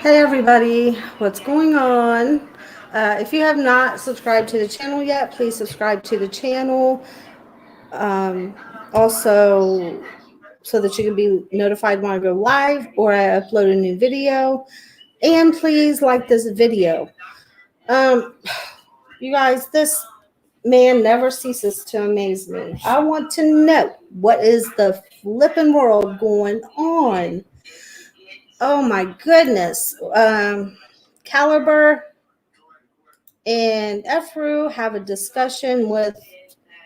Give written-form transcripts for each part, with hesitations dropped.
Hey everybody, what's going on? If you have not subscribed to the channel yet, please subscribe to the channel. Um, also, so that you can be notified when I go live or I upload a new video. And please like this video. Um, you guys, this man never ceases to amaze me. I want to know what is the flipping world going on. Oh my goodness. Calibar and Efuru have a discussion with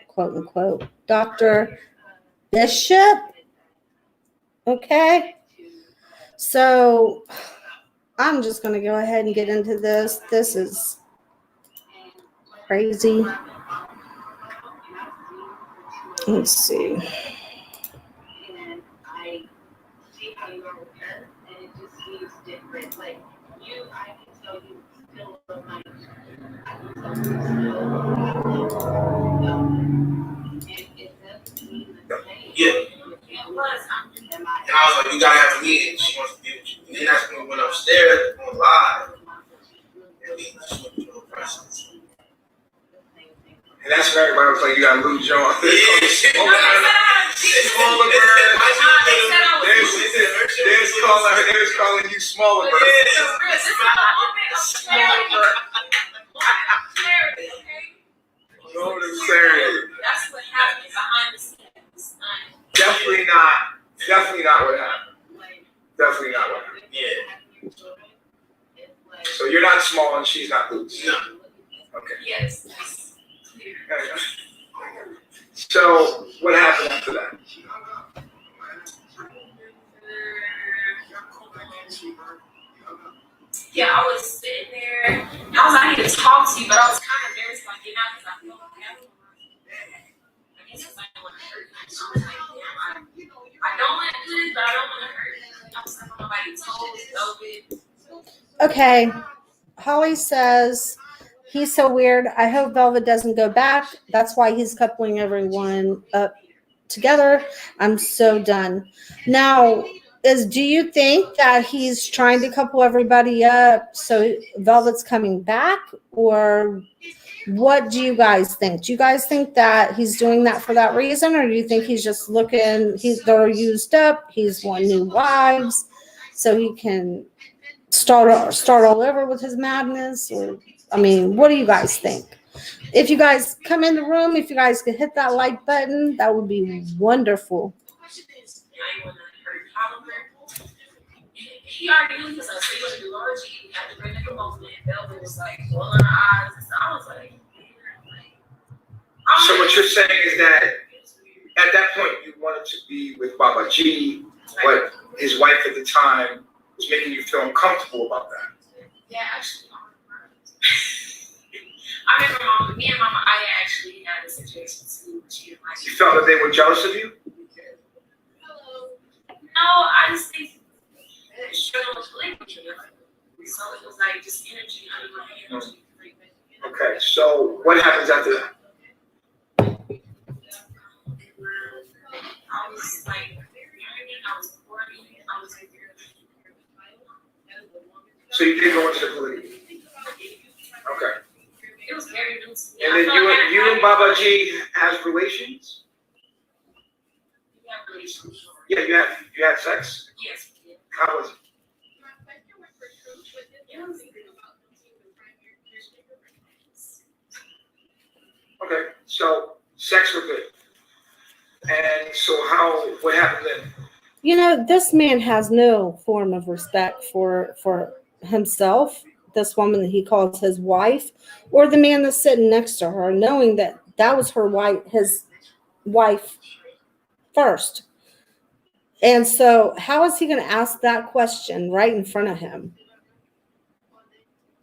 quote unquote Dr. Bishop. Okay. So I'm just going to go ahead and get into this. This is crazy. Let's see. Yeah. And I was like, you gotta have a meeting. She wants to be with you. And then that's when we went upstairs, going live. And we just went through the process. And that's right, when I was like, you gotta lose your own. They was calling you smaller, bro. No, that's what happened behind the scenes. Definitely not what happened. Definitely not what happened. Yeah. So you're not small and she's not loose. No. Okay. Yes. So what happened after that? Yeah, I was sitting there. I need to talk to you, but I was kind of nervous about getting out because I felt like I guess it's like I want to hurt you. So I was like, damn, I don't want to do this, but I don't want to hurt you. I was like, nobody told Velvet. Okay. Holly says he's so weird. I hope Velvet doesn't go back. That's why he's coupling everyone up together. I'm so done. Now, do you think that he's trying to couple everybody up so Velvet's coming back, or what do you guys think? Do you guys think that he's doing that for that reason, or do you think he's just looking? They're used up. He's wanting new wives, so he can start all over with his madness? Or I mean, what do you guys think? If you guys come in the room, if you guys could hit that like button, that would be wonderful. He already knew because I was going to do laundry. We had to bring the promotion, and Velvet was like rolling her eyes. And so I was like, So what you're saying is that at that point you wanted to be with Baba G, but his wife at the time was making you feel uncomfortable about that. Yeah, actually. I remember me and Mama Aya actually had a situation too. She didn't like You felt that they were jealous of you? No, I just think struggle with language. So it was like just energy. Okay, so what happens after that? I was like, I was 40. I was like, So you did go into the polygamy. Okay. it was very new to me. And then you and Baba G have relations? We have relations. Yeah, you had sex? Yes, we did. How was it? Okay, so sex was good. And so what happened then? You know, this man has no form of respect for himself, this woman that he calls his wife, or the man that's sitting next to her, knowing that that was his wife first. And so how is he going to ask that question right in front of him?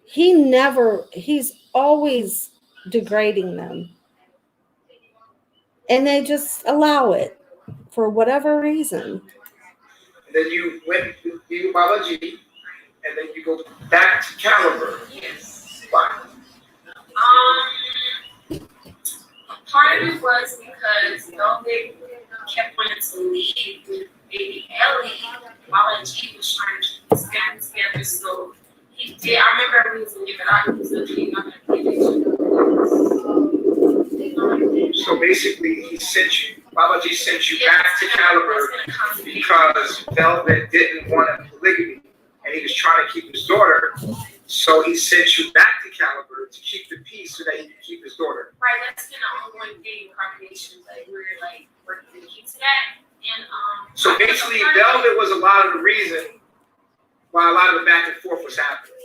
He's always degrading them. And they just allow it for whatever reason. And then you went with you and Baba G, and then you go back to Calibar. Yes. Why? Part of it was because Velvet kept wanting to leave with baby Ellie while G was trying to keep his family together. So get the documents that you're not going to get. So basically, Babaji sent you back to Calibar because Velvet didn't want a polygamy, and he was trying to keep his daughter. So he sent you back to Calibar to keep the peace so that he could keep his daughter. Right, that's been an ongoing thing with congregations. Like we're like working to keep that. And so basically, Velvet was a lot of the reason why a lot of the back and forth was happening.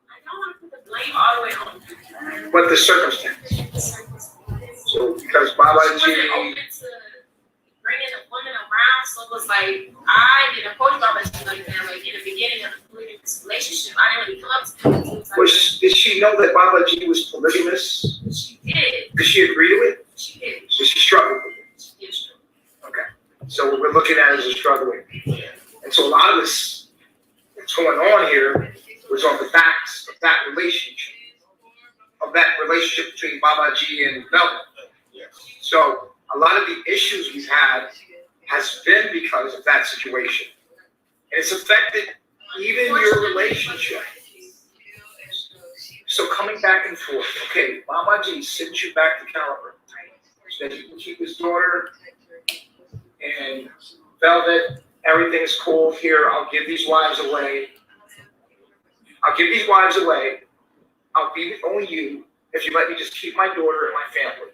I don't want to put the blame all the way on you. But the circumstance. So because Babaji wasn't open to bringing the women around, so it was like I didn't approach Babaji like that. Like in the beginning of the polygamous relationship, I didn't really come up to him. did she know that Babaji was polygamous? She did. Did she agree to it? She did. Did she struggle with it? She did struggle. Okay. So what we're looking at is a struggling. And so a lot of this that's going on here was on the backs of that relationship. Of that relationship between Babaji and Velvet. So a lot of the issues we've had has been because of that situation. And it's affected even your relationship. So coming back and forth, okay, Babaji sent you back to Calibar so that he can keep his daughter and Velvet, everything's cool here. I'll give these wives away. I'll be with only you if you let me just keep my daughter and my family.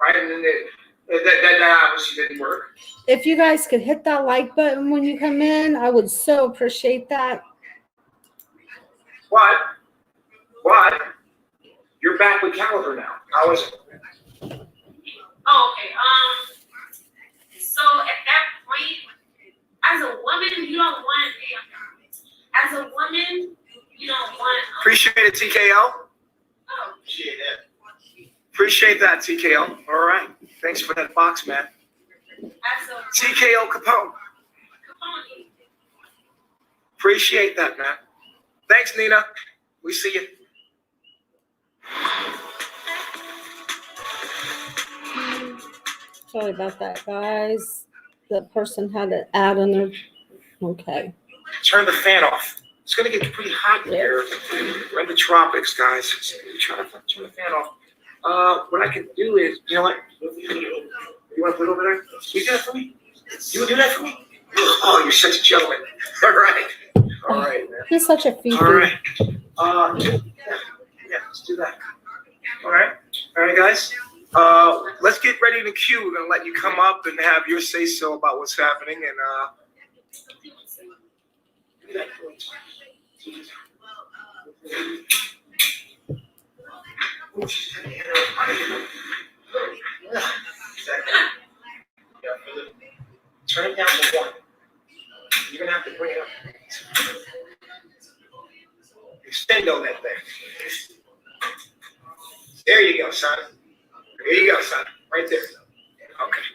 Right? And then that obviously didn't work. If you guys could hit that like button when you come in, I would so appreciate that. What? You're back with Calibar now. How is it? Oh, okay. So at that point, as a woman, you don't want. As a woman, you don't want. Appreciate it, TKO. Oh. Appreciate that, TKO. All right. Thanks for that box, man. TKO Capone. Appreciate that, man. Thanks, Nina. We see you. Sorry about that, guys. The person had an ad on their. Okay. Turn the fan off. It's going to get pretty hot in here. We're in the tropics, guys. Turn the fan off. What I can do is, you know what? You want to put it over there? You do that for me? You do that for me? Oh, you're such a gentleman. All right, man. He's such a fifi. All right. Yeah, let's do that. All right, guys. Let's get ready to queue. We're gonna let you come up and have your say so about what's happening and turn it down to 1. You're gonna have to bring it up. Extend on that thing. There you go, son. Right there. Okay.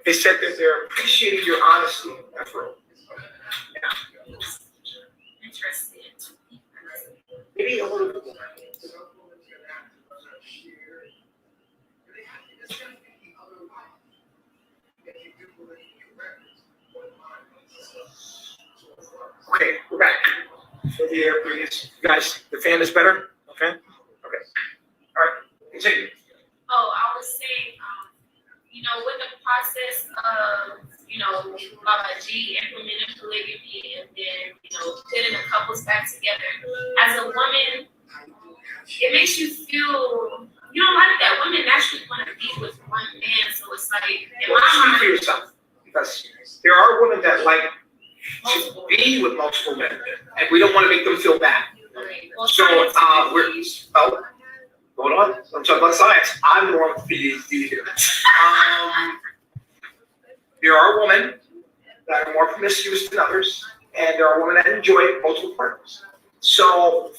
They said that they're appreciating your honesty, Efuru. Yeah. Interesting. Maybe a little bit more. Okay, we're back. For the air, please. Guys, the fan is better? Okay? Okay. All right, continue. Oh, I was saying, with the process of, Babaji implementing polygamy and then, putting the couples back together, as a woman, it makes you feel, you don't like that. Women naturally want to be with one man, so it's like, in my Speak for mind, yourself. Because there are women that like to be with multiple men, and we don't want to make them feel bad. well, So, hold on. I'm talking about science. I'm the one with PhD here. There are women that are more promiscuous than others, and there are women that enjoy multiple partners. So,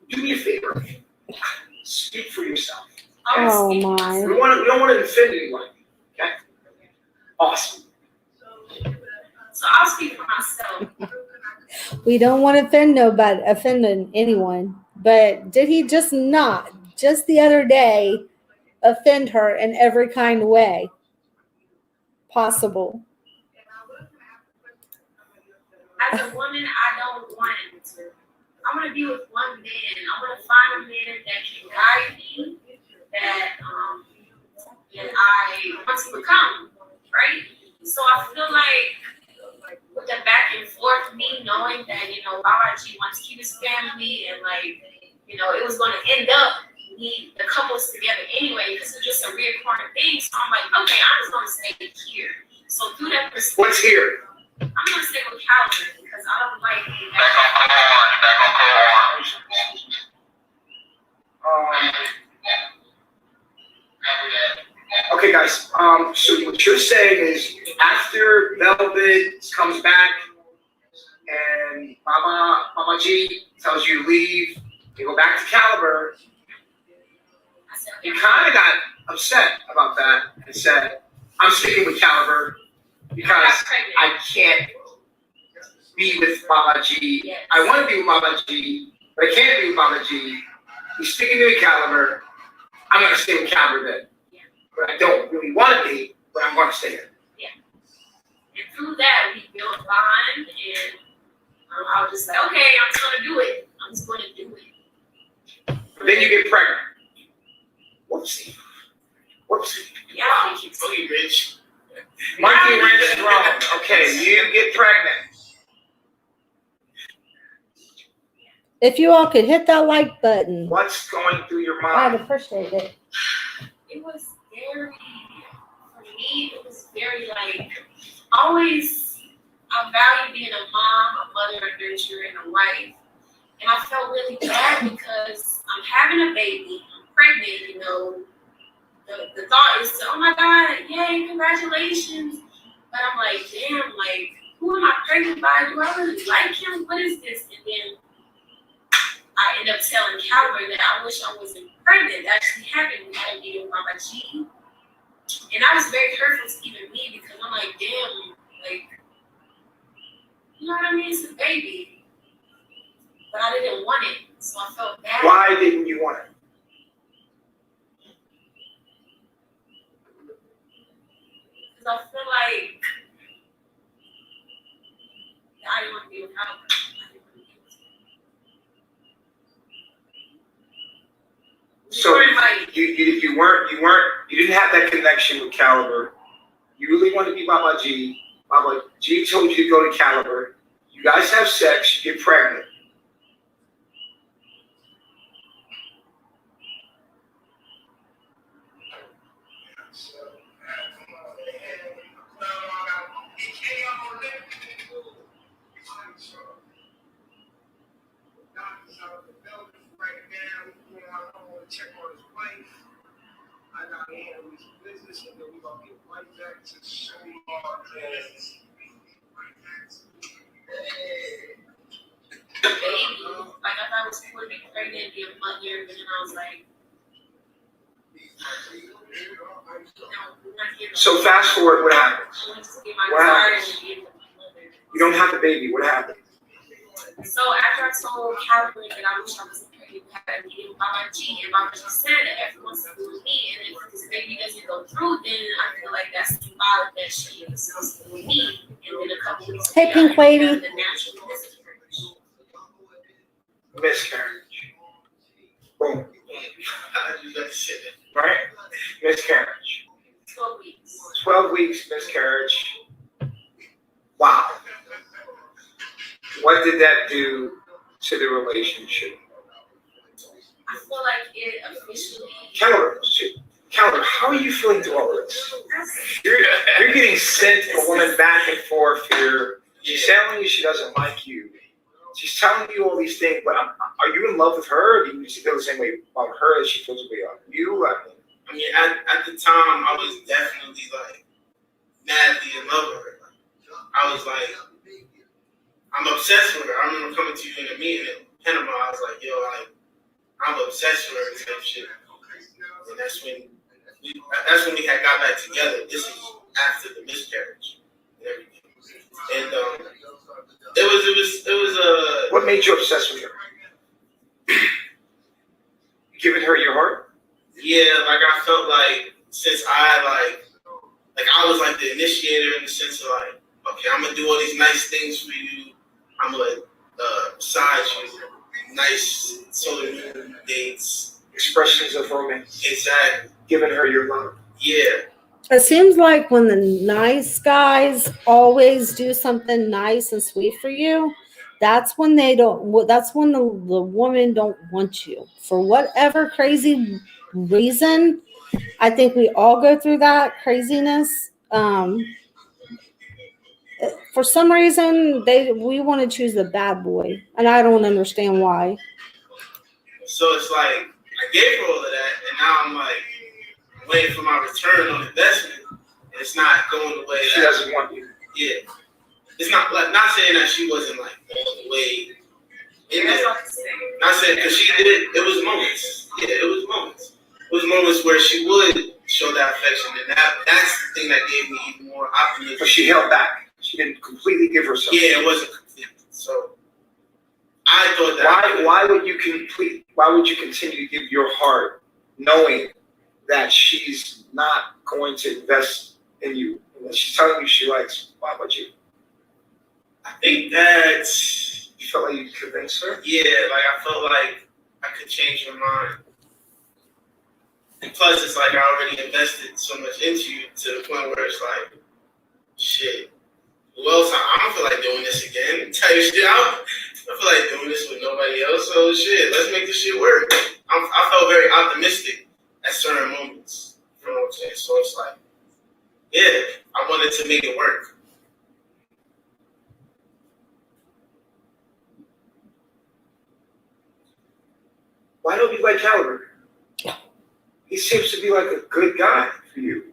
do me a favor. Speak for yourself. Oh my. We don't want to offend anyone. Okay? Awesome. So I'll speak for myself. We don't want to offend anyone. But did he just the other day, offend her in every kind of way possible? I as a woman, I don't want to. I want to be with one man. I want to find a man that can guide me, that I want to become, right? So I feel like with the back and forth, me knowing that, Baba G wants to keep his family and it was going to end up the couples together anyway, because it's just a reoccurring thing. So I'm like, okay, I'm just going to stay here. So through that perspective, What's here? I'm going to stay with Calibar because I don't like being Okay, guys. So what you're saying is after Velvet comes back and Mama G tells you to leave, you go back to Calibar. You kind of got upset about that and said, I'm sticking with Calibar because I can't be with Mama G. Yes. I want to be with Mama G, but I can't be with Mama G. He's sticking to Calibar. I'm going to stay with Calibar then. Yeah. But I don't really want to be, but I'm going to stay here. Yeah. And through that, we built a bond, and I was just like, okay, I'm just going to do it. I'm just going to do it. But then you get pregnant. Whoopsie. Yeah, Monkey wrench. Monkey wrench thrown. Okay, you get pregnant. If you all could hit that like button, What's going through your I'd mind? appreciate it. it was very, for me, it was very always, I value being a mom, a mother, a nurturer, and a wife. And I felt really bad because I'm having a baby, I'm pregnant, the thought is to, oh my God, yay, congratulations. But I'm like, damn, who am I pregnant by? Do I really like him? What is this? And then I end up telling Calibar that I wish I wasn't pregnant. That actually happened. We had a meeting with Mama G. And that was very hurtful to even me because I'm like, damn, you know what I mean? It's a baby. But I didn't want it. So I felt bad. Why didn't you want it? Because I feel like I didn't want to be with Calibar. So you didn't have that connection with Calibar. You really wanted to be Mama G. Mama G told you to go to Calibar. You guys have sex, you get pregnant. Check on his wife. I got to handle his business, and then we're going to get right back to SHEEBA. Baby, I thought I was going to be pregnant, be a mother, but then I was like, So fast forward, what happens? I want to get my What daughter happens? and be with my mother. You don't have the baby. What happened? So after I told Calibar that I wish I was pregnant, we had a meeting with Mama G, and Mama G said that everyone's with me, and if this baby doesn't go through, then I feel like that's symbolic that she is supposed to be with me. And then a couple weeks Hey, later, Pink Lady. I had the natural miscarriage. Miscarriage. Boom. You got to say that. Right? Miscarriage. 12 weeks. 12 weeks miscarriage. Wow. What did that do to the relationship? I feel like it officially. Calibar, how are you feeling through all of this? You're getting sent a woman back and forth here. She's telling you she doesn't like you. She's telling you all these things, but are you in love with her, or do you feel the same way about her as she feels the way about you? I mean, at the time, I was definitely madly in love with her. I was like, I'm obsessed with her. I remember coming to you in a meeting in Panama. I was like, yo, I'm obsessed with her and type shit. And that's when we had got back together. This is after the miscarriage and everything. And it was What made you obsessed with her? Giving her your heart? Yeah, I felt like since I was the initiator in the sense of okay, I'm gonna do all these nice things for you. I'm gonna massage you, nice solar moon dates, Expressions of romance. exactly. Giving her your love. Yeah. It seems like when the nice guys always do something nice and sweet for you, that's when they don't. That's when the woman don't want you for whatever crazy reason. I think we all go through that craziness. For some reason, we want to choose the bad boy, and I don't understand why. So it's like I gave her all of that, and now I'm like waiting for my return on investment. And it's not going the way She doesn't want you. Yeah, it's not like not saying that she wasn't like all the way in there. Not saying because she did. It was moments. Yeah, it was moments. It was moments where she would show that affection, and that's the thing that gave me even more optimism. But she held back. She didn't completely give herself. Yeah, it wasn't complete. So I thought that. Why would you continue to give your heart, knowing that she's not going to invest in you? And she's telling you she likes Baba G. I think that You felt like you convinced her? yeah, like I felt like I could change her mind. And plus, it's like I already invested so much into you to the point where it's like, shit. Who else? I don't feel like doing this again. Type shit. I feel like doing this with nobody else. So shit, let's make this shit work. I felt very optimistic at certain moments. You know what I'm saying? So it's like, yeah, I wanted to make it work. Why don't you like Calibar? He seems to be like a good guy for you.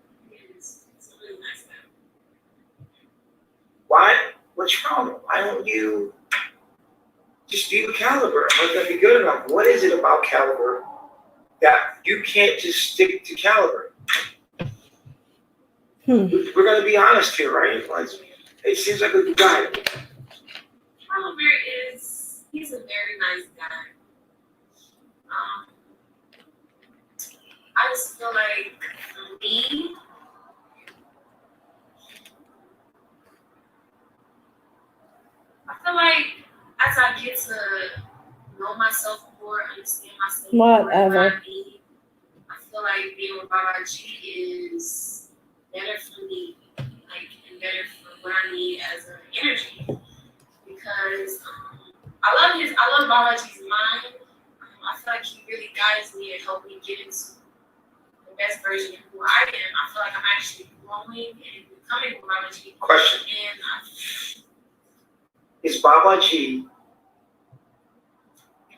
Why? What's wrong? Why don't you just be with Calibar? Might that be good enough? What is it about Calibar that you can't just stick to Calibar? We're going to be honest here, right? Like, it seems like a good guy. Calibar he's a very nice guy. I just feel like for me, I feel like as I get to know myself more, understand myself Whatever. more, I feel like being with Baba G is better for me, like, and better for what I need as an energy. Because I love Baba G's mind. I feel like he really guides me and helps me get into the best version of who I am. I feel like I'm actually growing and becoming who Baba G. Question. And Is Baba G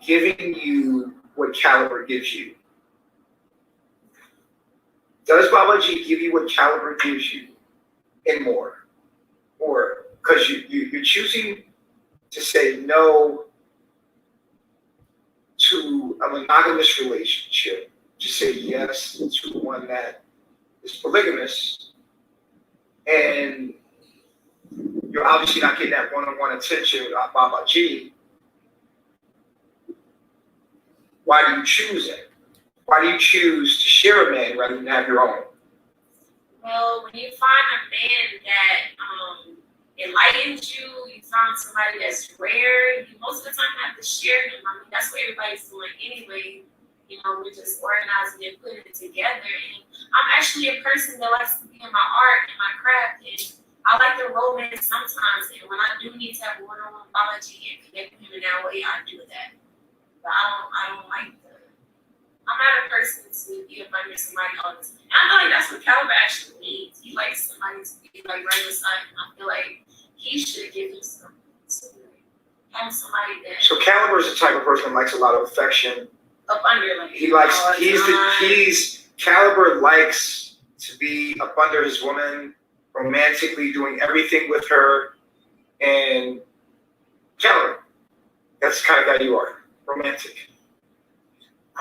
giving you what Calibar gives you? Does Baba G give you what Calibar gives you and more? Or because you're choosing to say no to a monogamous relationship, to say yes to one that is polygamous, and you're obviously not getting that one-on-one attention with Baba G. Why do you choose it? Why do you choose to share a man rather than have your own? well, when you find a man that enlightens you, you find somebody that's rare, you most of the time have to share him. I mean, that's what everybody's doing anyway. You know, we're just organizing and putting it together. And I'm actually a person that likes to be in my art and my craft, and I like the romance sometimes. And when I do need to have one-on-one biology and connect with him in that way, I do that. But I don't like I'm not a person to be up under somebody all the time. And I know like that's what Calibar actually needs. He likes somebody to be like right beside him. I feel like he should give him some to have somebody that. So Calibar is the type of person that likes a lot of affection. Up under like He likes. Calibar likes to be up under his woman, romantically doing everything with her, and Calibar. That's the kind of guy you are, romantic.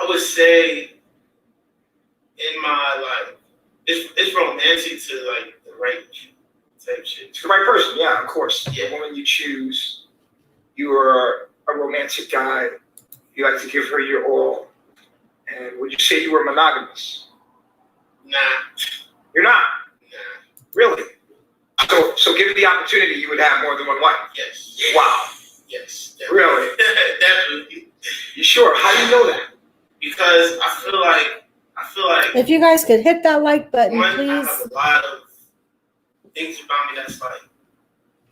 I would say in my life, it's romantic to like the right type shit. To the right person, yeah, of course. Yeah. The woman you choose, you are a romantic guy. You like to give her your all. And would you say you were monogamous? Nah. You're not? Nah. Really? So given the opportunity, you would have more than one wife? Yes. Wow. Yes. Really? Definitely. You sure? How do you know that? Because I feel like If you guys could hit that like button, one, I please. have a lot of things about me that's like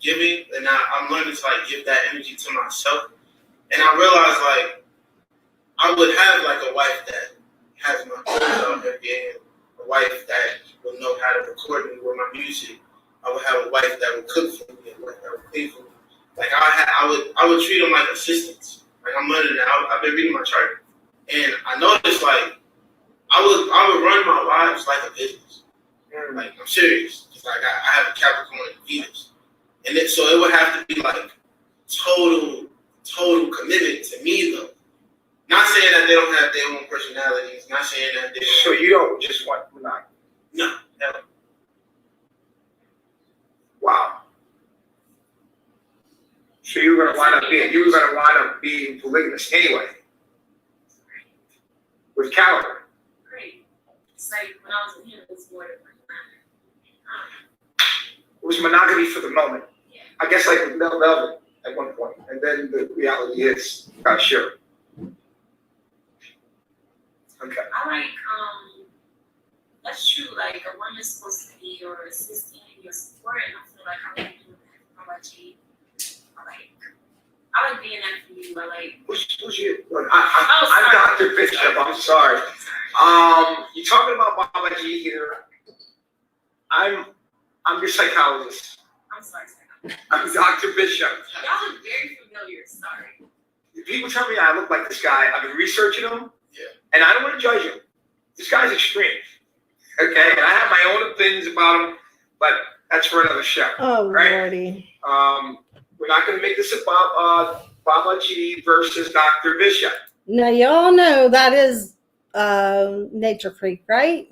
giving, and I'm learning to like give that energy to myself. And I realized like I would have like a wife that has my clothes on her and a wife that will know how to record me with my music. I would have a wife that would cook for me, a wife that would clean for me. Like I would treat them like assistants. Like I'm learning that. I've been reading my chart, and I noticed like I would run my lives like a business. Like I'm serious. Cause like I have a Capricorn and Venus, and so it would have to be like total commitment to me though. Not saying that they don't have their own personalities. Not saying that they don't. So you don't just want monogamy? No, never. Wow. So you were gonna wind up being polygamous anyway. With Calibar. Great. It's like when I was with him, it was more than It was monogamy for the moment. Yeah. I guess like with Velvet at one point, and then the reality is, not sure. Okay. I like, that's true, like a woman's supposed to be your assistant and your support, and I feel like I like doing that. How about you? I like being that for you. I like. Who's you? Look, I'm Dr. Bishop. I'm sorry. You're talking about Baba G here. I'm your psychologist. I'm sorry. I'm Dr. Bishop. Y'all look very familiar. Sorry. People tell me I look like this guy. I've been researching him, Yeah. and I don't want to judge him. This guy's extreme. Okay, and I have my own opinions about him, but that's for another show. Oh, right? Lordy. We're not going to make this about Baba G versus Dr. Bishop. Now, y'all know that is Nature Creek, right?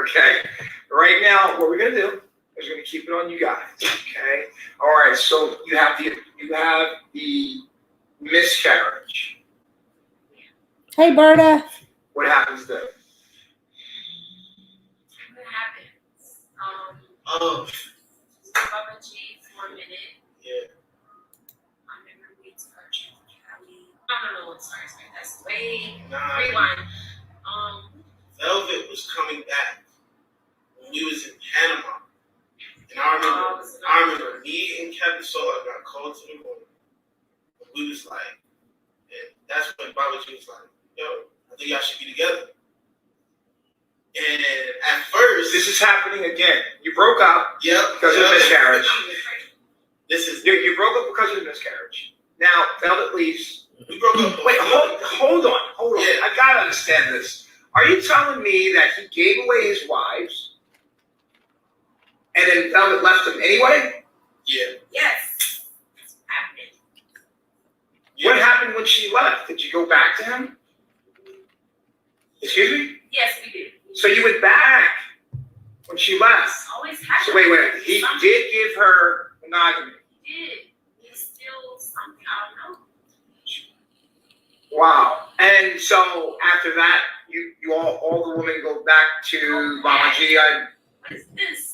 Okay. Right now, what we're going to do is we're going to keep it on you guys. Okay. All right. So you have the miscarriage. Hey, Berta. What happens then? What happens? Oh, Baba G for a minute. yeah. I remember we to our trip to Cali. No. Sorry. That's way. Nah. Rewind. Velvet was coming back when we was in Panama, and I remember me and Captain Sola got called to the room. We was like, and that's when Baba G was like, "Yo, I think y'all should be together." And at first, This is happening again. You broke up because of miscarriage. You broke up because of miscarriage. Now, Velvet leaves. We broke up. Wait, hold on. Yeah. I gotta understand this. Are you telling me that he gave away his wives, and then Velvet left him anyway? Yeah. Yes. It's happening. Yeah. What happened when she left? Did you go back to him? Excuse me? Yes, we did. So you went back when she left. It's always happening. So wait. He did give her monogamy. He did. He's still something. I don't know. Wow. And so after that, you all the women go back to Baba G. What is this?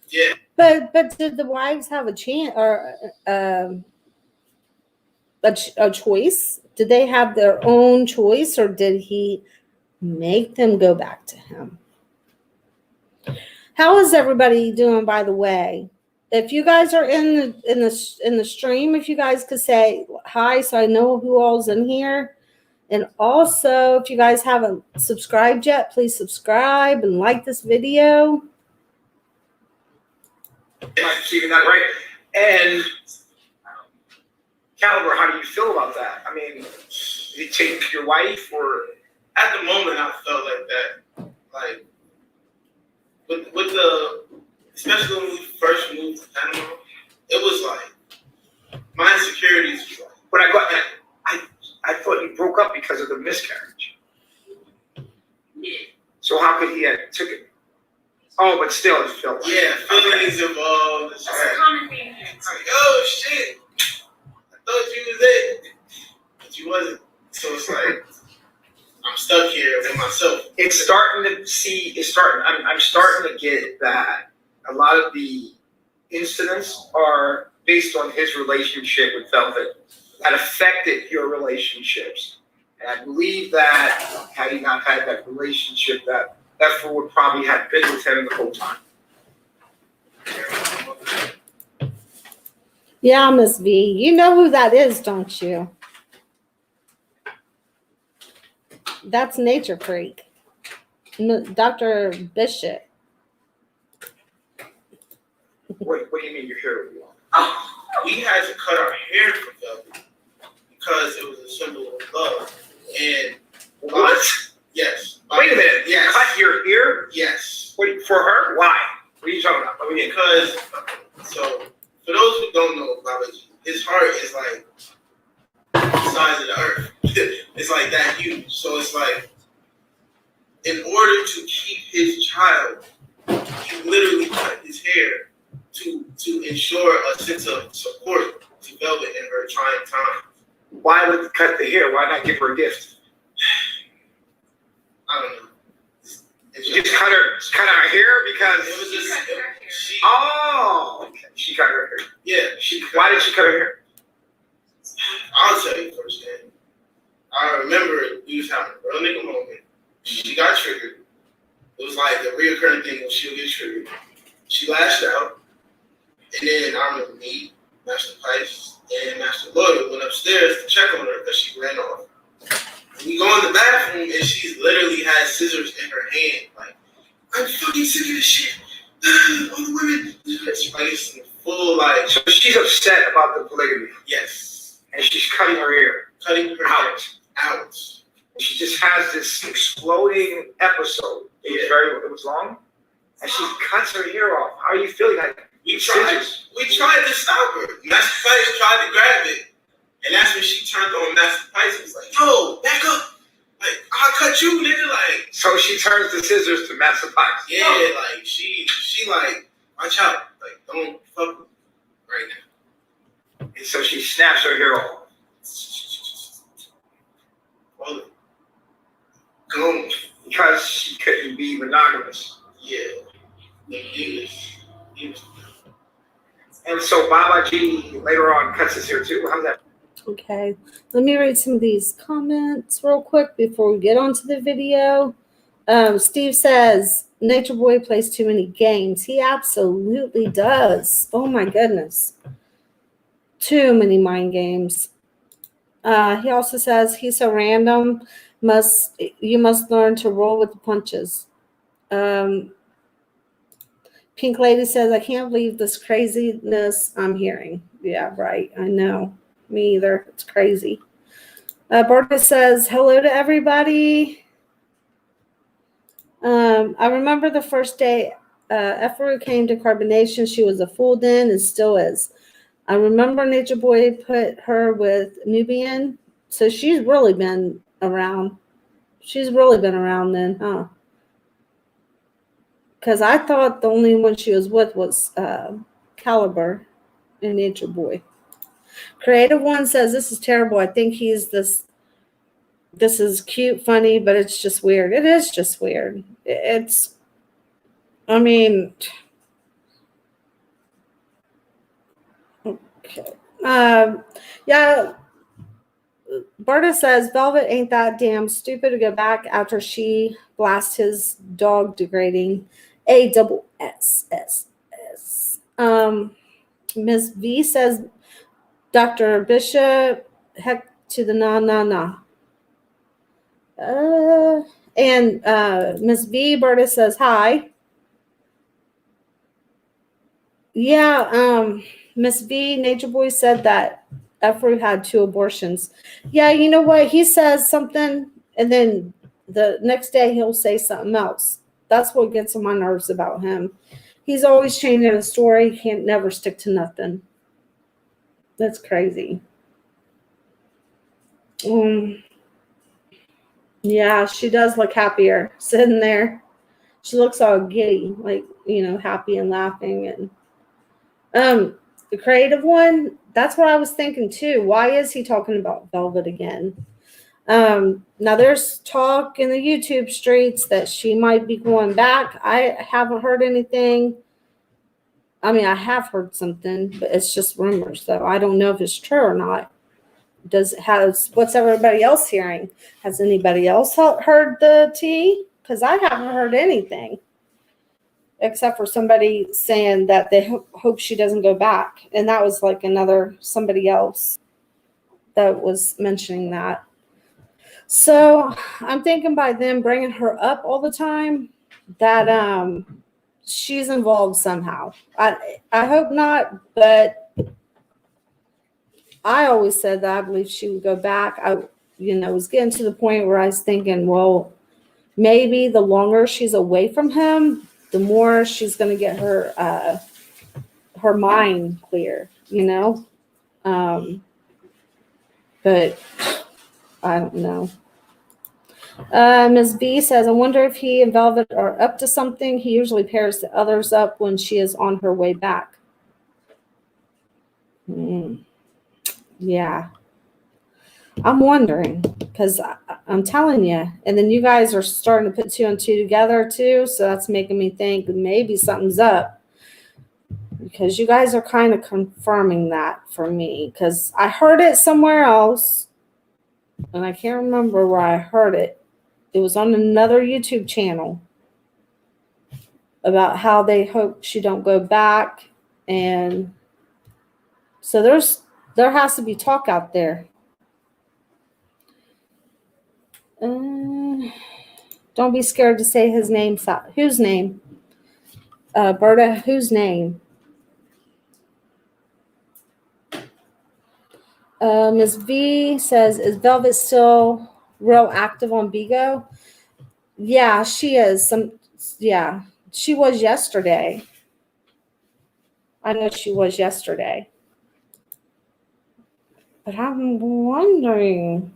Yeah. But did the wives have a chance or a choice? Did they have their own choice, or did he make them go back to him? How is everybody doing, by the way? If you guys are in the stream, if you guys could say hi so I know who all's in here. And also, if you guys haven't subscribed yet, please subscribe and like this video. Am I keeping that right? And Calibar, how do you feel about that? I mean, did he take your wife, or At the moment, I felt like that. Like, with the, especially when we first moved to Panama, it was like, my insecurities was like, when I thought you broke up because of the miscarriage. Yeah. So how could he have took it? Oh, but still, it felt like yeah, feelings involved. It's That's a like, common thing here. it's like, oh shit, I thought you was it, but you wasn't. So it's like, I'm stuck here with myself. It's starting to see. I'm starting to get that a lot of the incidents are based on his relationship with Velvet that affected your relationships. And I believe that had he not had that relationship, that Efuru would probably have been with him the whole time. Yeah, Miss V. You know who that is, don't you? That's Nature Freak. Dr. Bishop. What do you mean your hair would be long? We had to cut our hair for Velvet because it was a symbol of love. And What? yes. Wait a minute. Yes. Cut your hair? Yes. What, for her? Why? What are you talking about? Because, so, for those who don't know about it, his heart is like the size of the earth. It's like that huge. So it's like, in order to keep his child, he literally cut his hair to ensure a sense of support to Velvet in her trying time. Why would you cut the hair? Why not give her a gift? I don't know. You just cut her hair because It was just she. Oh, okay. She cut her hair. Yeah, Why did she cut her hair? I'll tell you first, then. I remember we was having a real nigga moment. She got triggered. It was like a reoccurring thing when she'll get triggered. She lashed out, and then I remember me, Master Pice, and Master Loyal went upstairs to check on her because she ran off. We go in the bathroom and she's literally had scissors in her hand. Like, I'm fucking sick of this shit. All the women. She's like, it's full, like. So she's upset about the polygamy. Yes. And she's cutting her hair. Cutting her Out. hair out. She just has this exploding episode. It was long. And she cuts her hair off. How are you feeling? Like, We tried to stop her. Master Pice tried to grab it. And that's when she turned on Master Pice and was like, yo, back up. Like, I'll cut you, nigga. Like, so she turns the scissors to Master Pice. yeah, like, she like, watch out. Like, don't fuck with me right now. And so she snaps her hair off. Hold it. Go. Because she couldn't be monogamous. Yeah. He was. And so Baba G later on cuts his hair too. How's that? Okay, let me read some of these comments real quick before we get onto the video. Steve says, Nature Boy plays too many games. He absolutely does. Oh my goodness. Too many mind games. He also says, he's so random. You must learn to roll with the punches. Pink Lady says, I can't believe this craziness I'm hearing. Yeah, right. I know. Me either. It's crazy. Berta says, hello to everybody. I remember the first day Efuru came to Carbonation. She was a fool then and still is. I remember Nature Boy put her with Nubian. So she's really been around. She's really been around then, huh? Because I thought the only one she was with was Calibar and Nature Boy. Creative One says, this is terrible. I think he's this is cute, funny, but it's just weird. It is just weird. It's, I mean, okay. Yeah, Berta says, Velvet ain't that damn stupid to go back after she blasts his dog degrading. ASSS. Ms. V says, Dr. Bishop, heck to the nah. And Ms. V, Berta says, hi. Yeah, Ms. V, Nature Boy said that Efuru had 2 abortions. Yeah, you know what? He says something, and then the next day he'll say something else. That's what gets on my nerves about him. He's always changing a story. He can't never stick to nothing. That's crazy. Yeah, she does look happier sitting there. She looks all giddy, like, happy and laughing. And the Creative One, that's what I was thinking too. Why is he talking about Velvet again? Now there's talk in the YouTube streets that she might be going back. I haven't heard anything. I mean, I have heard something, but it's just rumors, though. I don't know if it's true or not. What's everybody else hearing? Has anybody else heard the tea? Because I haven't heard anything, except for somebody saying that they hope she doesn't go back, and that was like somebody else that was mentioning that. So I'm thinking by them bringing her up all the time that she's involved somehow. I hope not, but I always said that I believe she would go back. I was getting to the point where I was thinking, well, maybe the longer she's away from him, the more she's going to get her mind clear, but I don't know. Ms. B says, I wonder if he and Velvet are up to something. He usually pairs the others up when she is on her way back. Yeah. I'm wondering, because I'm telling you, and then you guys are starting to put 2 and 2 together too, so that's making me think maybe something's up, because you guys are kind of confirming that for me, because I heard it somewhere else, and I can't remember where I heard it. It was on another YouTube channel about how they hope she don't go back, and so there has to be talk out there. Don't be scared to say his name. Whose name? Berta, whose name? Ms. V says, is Velvet still real active on Bigo? Yeah, she is. Yeah, she was yesterday. I know she was yesterday. But I'm wondering.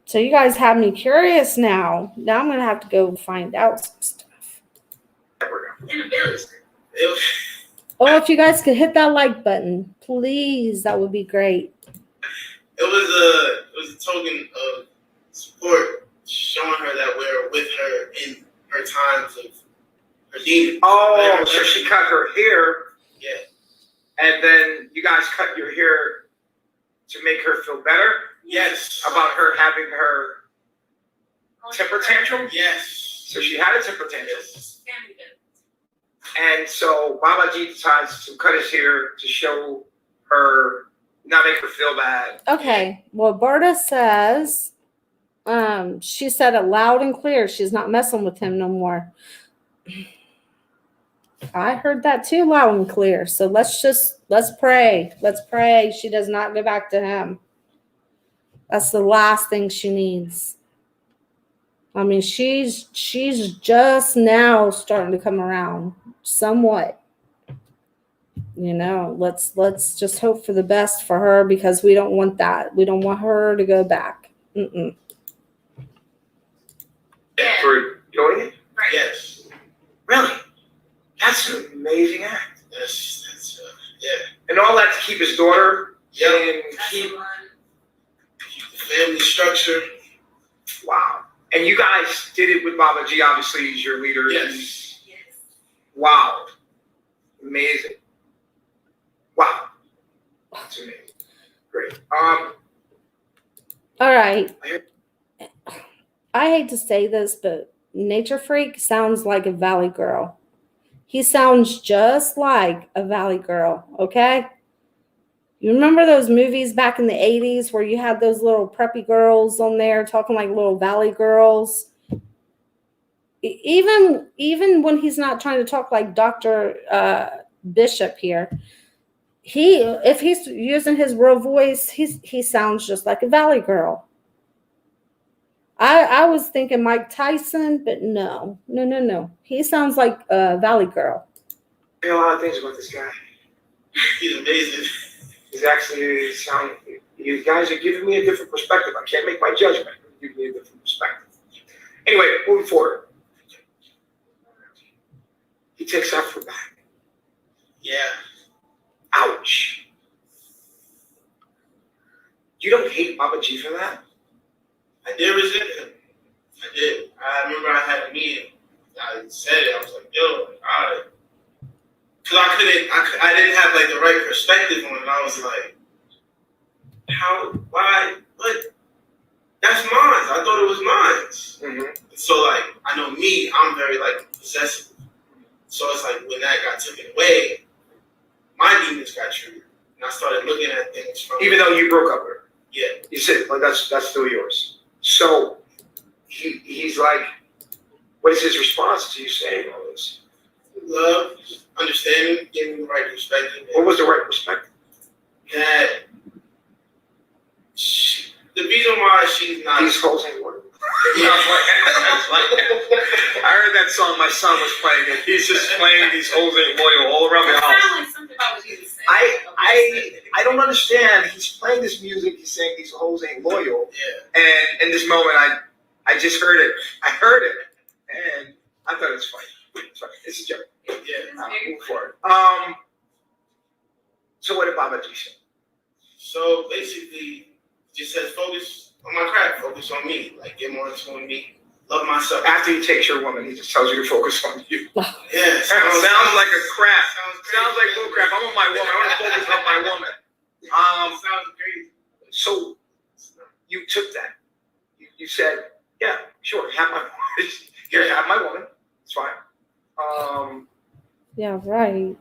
So you guys have me curious now. Now I'm going to have to go find out some stuff. Oh, if you guys could hit that like button, please, that would be great. It was a token of support, showing her that we're with her in her times of her demons. Oh, so she cut her hair. Yeah. And then you guys cut your hair to make her feel better? Yes. About her having her temper tantrum? Yes. So she had a temper tantrum. Yes. And so Baba G decides to cut his hair to show her, not make her feel bad. Okay. Well, Berta says, she said it loud and clear. She's not messing with him no more. I heard that too, loud and clear. So let's pray. Let's pray she does not go back to him. That's the last thing she needs. I mean, she's just now starting to come around somewhat. Let's just hope for the best for her, because we don't want that. We don't want her to go back. For Joey? Yes. Really? That's an amazing act. That's yeah. And all that to keep his daughter and keep the family structure. Wow. And you guys did it with Baba G, obviously, he's your leader. Yes. Wow. Amazing. Wow. That's amazing. Great. All right. I hate to say this, but Nature Freak sounds like a Valley girl. He sounds just like a Valley girl, okay? You remember those movies back in the 80s where you had those little preppy girls on there talking like little Valley girls? Even when he's not trying to talk like Dr. Bishop here, if he's using his real voice, he sounds just like a Valley girl. I was thinking Mike Tyson, but no. He sounds like a Valley girl. I know a lot of things about this guy. He's amazing. He's actually sounding. You guys are giving me a different perspective. I can't make my judgment. You're giving me a different perspective. Anyway, moving forward. He takes Efuru back. Yeah. Ouch. You don't hate Baba G for that? I did resent him. I did. I remember I had a meeting. I said it. I was like, yo, all right. because I didn't have like the right perspective on it. I was like, how, why, what? That's mine. I thought it was mine. Mm-hmm. So like, I know me, I'm very like possessive. So it's like when that got taken away, my demons got triggered, and I started looking at things from. Even though you broke up with her. Yeah. You said, like, that's still yours. So he's like, what is his response to you saying all this? Love, understanding, giving the right perspective. What was the right perspective? That the reason why she's not. These hoes ain't working. I heard that song. My son was playing it. He's just playing these hoes ain't loyal all around the house. I don't understand. He's playing this music. He's saying these hoes ain't loyal. Yeah. And in this moment, I just heard it. I heard it, and I thought it was funny. It's a joke. Yeah. Move forward. So what did Baba G say? So basically, just says focus on my craft, focus on me, like get more into me, love myself. After he takes your woman, he just tells you to focus on you. Yeah, sounds like a crap. Sounds like bull crap. I want my woman. I want to focus on my woman. Sounds crazy. So you took that. You said, yeah, sure, have my woman. Here, have my woman. It's fine. Yeah, right.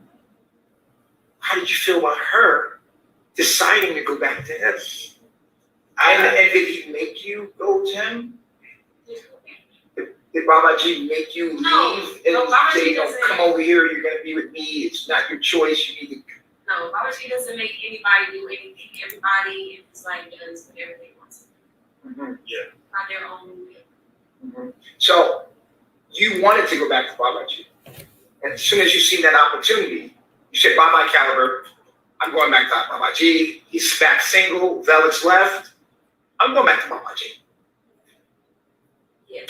How did you feel about her deciding to go back to him? And did he make you go to him? Did Baba G make you leave and say, come over here, you're going to be with me, it's not your choice, you need to... No, Baba G doesn't make anybody do anything. Everybody in his life does whatever they want to do. Mm-hmm. Yeah. By their own will. Mm-hmm. So, you wanted to go back to Baba G. And as soon as you seen that opportunity, you said, bye-bye, Calibar. I'm going back to Baba G. He's back single, Violates left. I'm going back to Baba G. Yes.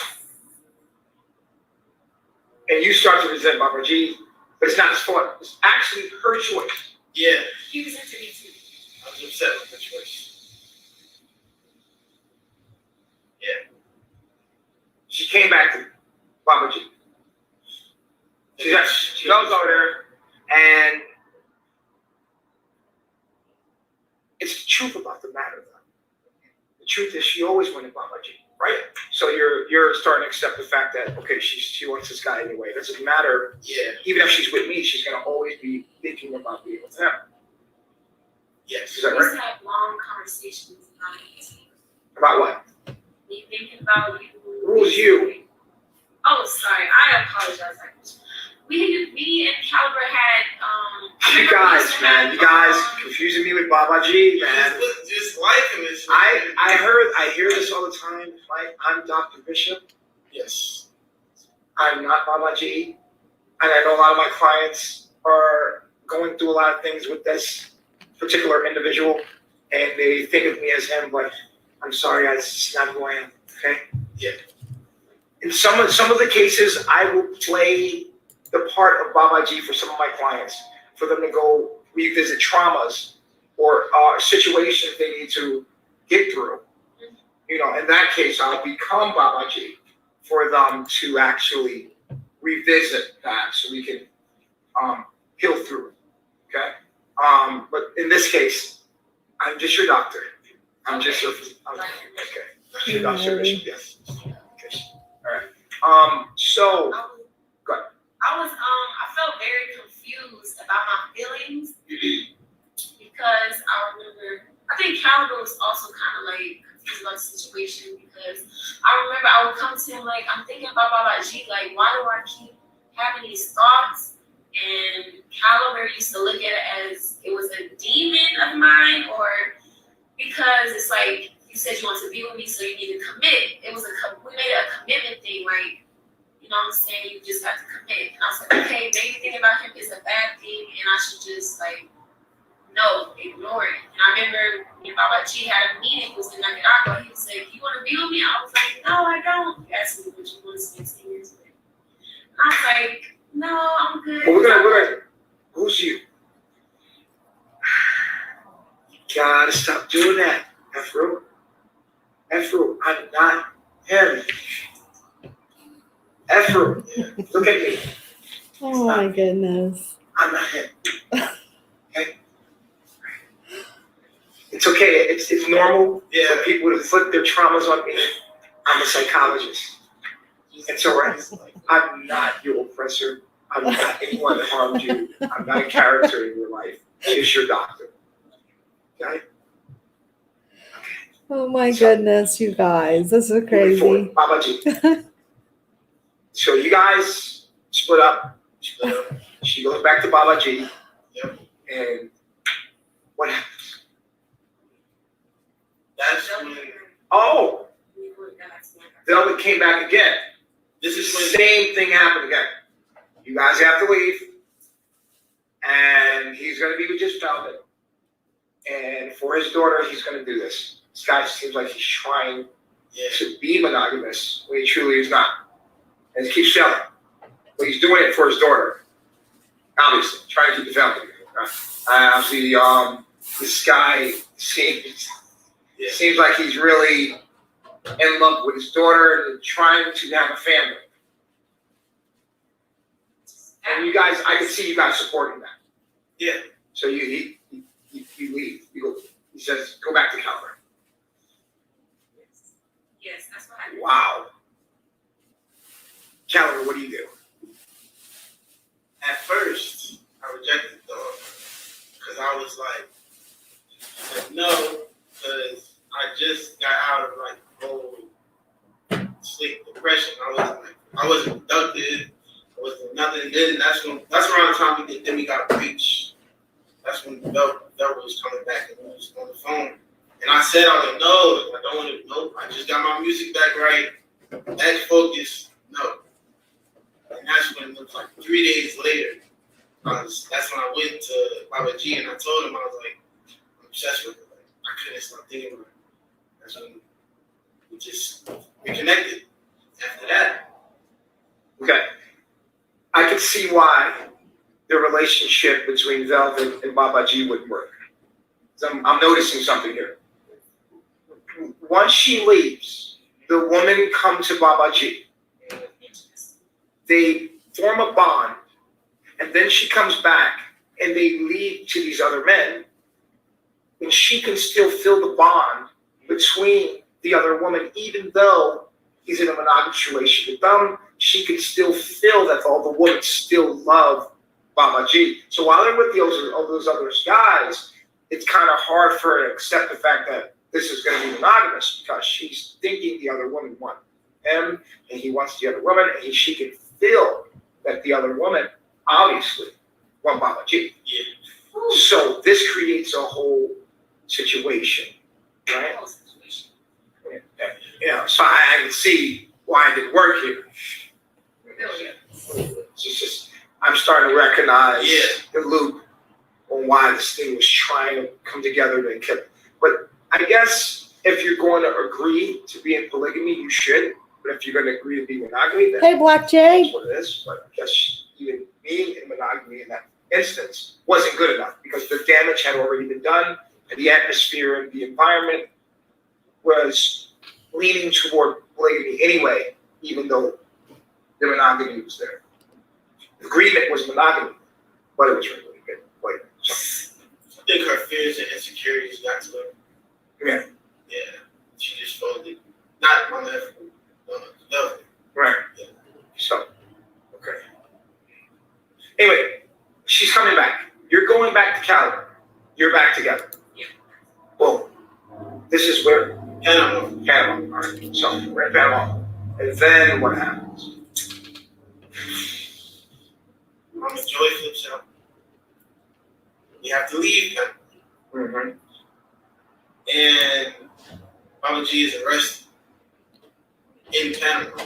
And you start to resent Baba G, but it's not his fault. It's actually her choice. Yeah. He was into me too. I was upset with the choice. Yeah. She came back to Baba G. She goes over there, and it's the truth about the matter, though. The truth is, she always wanted Baba G, right? So you're starting to accept the fact that, okay, she wants this guy anyway. It doesn't matter. Yeah. Even if she's with me, she's gonna always be thinking about being with him. Yes. Is that We used right? to have long conversations about it. About what? Me thinking about you. Who's you? Oh, sorry. I apologize. Me and Calibar had You guys, man. You guys confusing me with Baba G, man. Just like him. I hear this all the time. I'm Dr. Bishop. Yes. I'm not Baba G. And I know a lot of my clients are going through a lot of things with this particular individual, and they think of me as him, but I'm sorry, that's just not who I am. Okay? Yeah. In some of the cases, I will play the part of Baba G for some of my clients, for them to go revisit traumas or situations they need to get through. You know, in that case, I'll become Baba G for them to actually revisit that so we can heal through it. Okay? But in this case, I'm just your doctor. I'm just your Dr. Bishop, yes. Okay. All right. So, go ahead. I felt very confused about my feelings because I think Calibar was also kind of like confused about the situation because I remember I would come to him like, I'm thinking about Baba G, like, why do I keep having these thoughts? And Calibar used to look at it as it was a demon of mine, or because it's like, you said you want to be with me, so you need to commit. We made it a commitment thing, like, you know what I'm saying? You just have to commit. And I was like, okay, maybe thinking about him is a bad thing, and I should just, like, no, ignore it. And I remember when Baba G had a meeting with the Nicaragua, he was like, you want to be with me? I was like, no, I don't. He asked me, would you want to spend 10 years with me? And I was like, no, I'm good. Well, we're gonna, who's you? You gotta stop doing that, Efuru. Efuru, I'm not him. Efuru, look at me. Oh my goodness. I'm not him. Okay? It's okay. It's normal for people to inflict their traumas on me. I'm a psychologist. It's all right. I'm not your oppressor. I'm not anyone that harmed you. I'm not a character in your life. Here's your doctor. Okay? Oh my goodness, you guys. This is crazy. Babaji. So you guys split up. She goes back to Babaji. Yep. And what happens? That's when. Oh! Velvet came back again. This is when. Same thing happened again. You guys have to leave. And he's going to be with just Velvet. And for his daughter, he's going to do this. This guy seems like he's trying to be monogamous when he truly is not. And he keeps selling. But he's doing it for his daughter. Obviously, trying to keep the family together. Obviously, this guy seems like he's really in love with his daughter and trying to have a family. And you guys, I can see you guys supporting that. Yeah. So you leave. You go. He says, "Go back to Calibar." Yes, that's what I do. Wow. Calibar, what do you do? At first, I rejected the offer because I was like, no, because I just got out of like whole sleep depression. I wasn't productive. I wasn't nothing. Then that's around the time we got breached. That's when Velvet was coming back and we was on the phone. And I said, I was like, no, I don't want to, no, I just got my music back right. Back focused, no. And that's when it was like 3 days later. That's when I went to Baba G and I told him, I was like, I'm obsessed with it. Like, I couldn't stop thinking about it. That's when we just reconnected after that. Okay. I can see why the relationship between Velvet and Baba G would work. I'm noticing something here. Once she leaves, the women come to Baba G. They form a bond, and then she comes back, and they lead to these other men, and she can still feel the bond between the other woman, even though he's in a monogamous relation with them. She can still feel that all the women still love Baba G. So while they're with all those other guys, it's kind of hard for her to accept the fact that this is going to be monogamous because she's thinking the other woman wants him and he wants the other woman, and she can feel that the other woman obviously wants Baba G. Yeah. So this creates a whole situation, right? Yeah. So I can see why it didn't work here. It's just I'm starting to recognize the loop on why this thing was trying to come together and kept. But I guess if you're going to agree to be in polygamy, you should. But if you're going to agree to be monogamy, then Hey, Black Jay. that's what it is. But I guess even being in monogamy in that instance wasn't good enough because the damage had already been done, and the atmosphere and the environment was leaning toward polygamy anyway, even though the monogamy was there. The agreement was monogamy, but it was really good. So. I think her fears and insecurities got to her. Yeah. Yeah. She just folded. Not on that. No. Right. Yeah. So, okay. Anyway, she's coming back. You're going back to Calibar. You're back together. Yeah. Well, this is where? Panama. Panama. All right. So, we're in Panama. And then what happens? Mama Joy flips out. We have to leave Panama. Mm-hmm. And Baba G is arrested in Panama.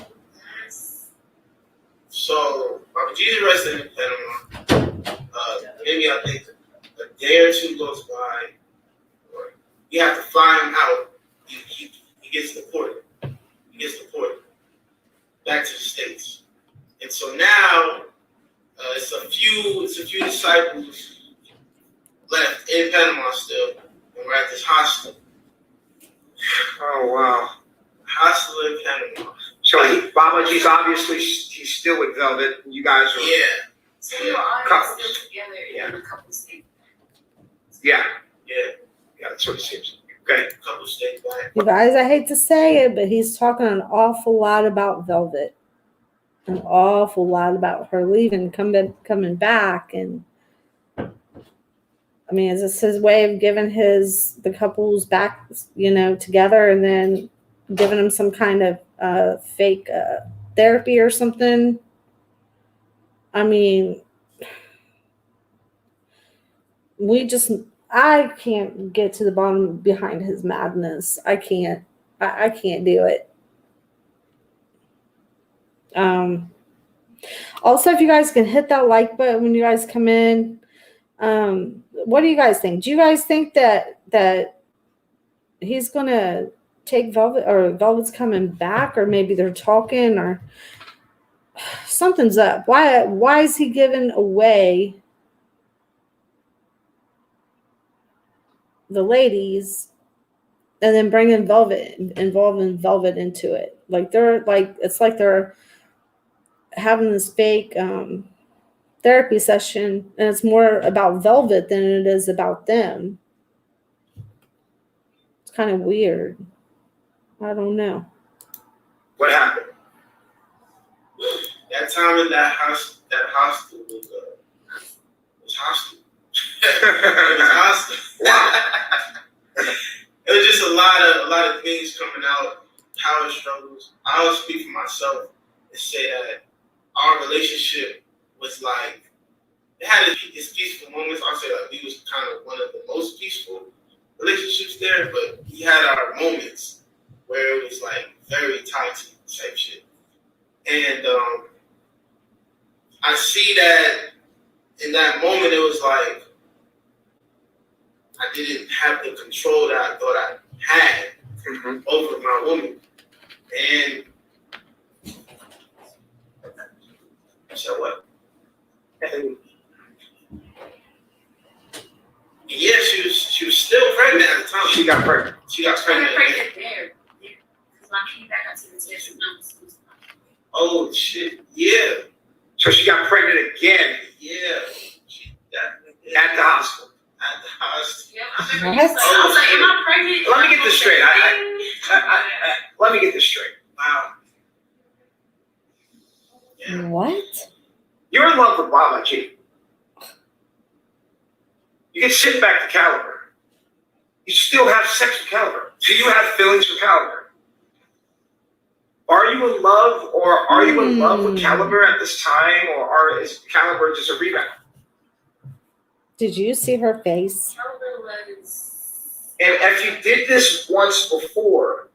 So Baba G is arrested in Panama. Maybe I think a day or two goes by, or we have to fly him out. He gets deported. He gets deported back to the States. And so now it's a few disciples left in Panama still, and we're at this hostel. Oh, wow. Hostel in Panama. So Baba G's obviously, he's still with Velvet. You guys are. Yeah. So we were all Couples. still together in a couple states. Yeah, Yeah, that's what it seems. Okay. a couple states back. You guys, I hate to say it, but he's talking an awful lot about Velvet. An awful lot about her leaving, coming back. And I mean, is this his way of giving the couples back, together, and then giving them some kind of fake therapy or something? I mean, I can't get to the bottom behind his madness. I can't do it. Also, if you guys can hit that like button when you guys come in, what do you guys think? Do you guys think that he's gonna take Velvet, or Velvet's coming back, or maybe they're talking, or something's up? Why is he giving away the ladies and then involving Velvet into it? It's like they're having this fake therapy session, and it's more about Velvet than it is about them. It's kind of weird. I don't know. What happened? That time in that hostel was hostile. It was hostile. Wow. It was just a lot of things coming out, power struggles. I always speak for myself and say that our relationship was like, it had its peaceful moments. I'll say like we was kind of one of the most peaceful relationships there, but we had our moments where it was like very toxic type shit. And I see that in that moment, it was like I didn't have the control that I thought I had over my woman. And so what? And yeah, she was still pregnant at the time. She got pregnant. She got I pregnant. got pregnant there. Because when I came back, I took the test and I was Oh shit! Yeah. So she got pregnant again. Yeah. At the hospital. At the hospital. Yeah, I remember I was like, am I pregnant? Let me get this straight. Let me get this straight. Wow. Yeah. What? You're in love with Mama G. You get sent back to Calibar. You still have sex with Calibar. Do you have feelings for Calibar? Are you in love, or are you in love with Calibar at this time, or is Calibar just a rebound? Did you see her face? Calibar was. And if you did this once before,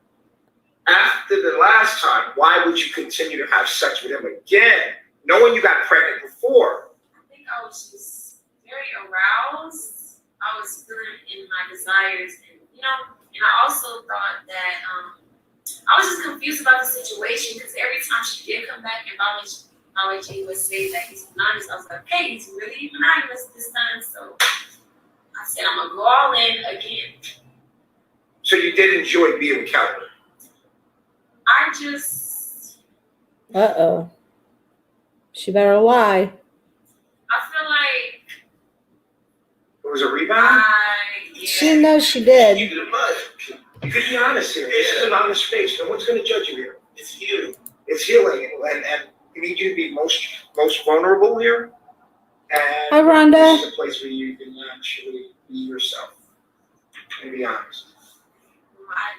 after the last time, why would you continue to have sex with him again, knowing you got pregnant before? I think I was just very aroused. I was feeling in my desires, and I also thought that I was just confused about the situation, because every time she did come back and Mama G would say that he's monogamous, I was like, hey, he's really monogamous this time. So I said, I'm gonna go all in again. So you did enjoy being with Calibar? I just. Uh-oh. She better lie. I feel like It was a rebound? She knows she did. Keep it in mind. You could be honest here. This is an honest space. No one's going to judge you here. It's healing. It's healing, and we need you to be most vulnerable here. And Hi, Rhonda. This is a place where you can actually be yourself and be honest. I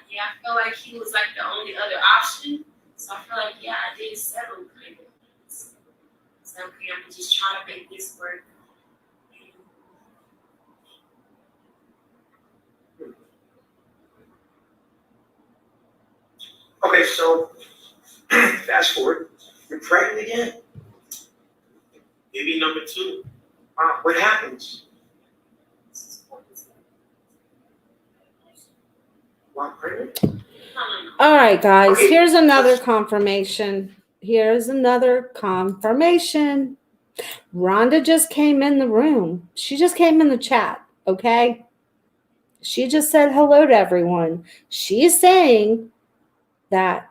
feel like he was like the only other option. So I feel like, I did settle kind of. So okay, I'm just trying to make this work. Okay, so fast forward. You're pregnant again? Baby number 2. What happens? While pregnant? All right, guys. Okay. Here's another confirmation. Rhonda just came in the room. She just came in the chat, okay? She just said hello to everyone. She's saying that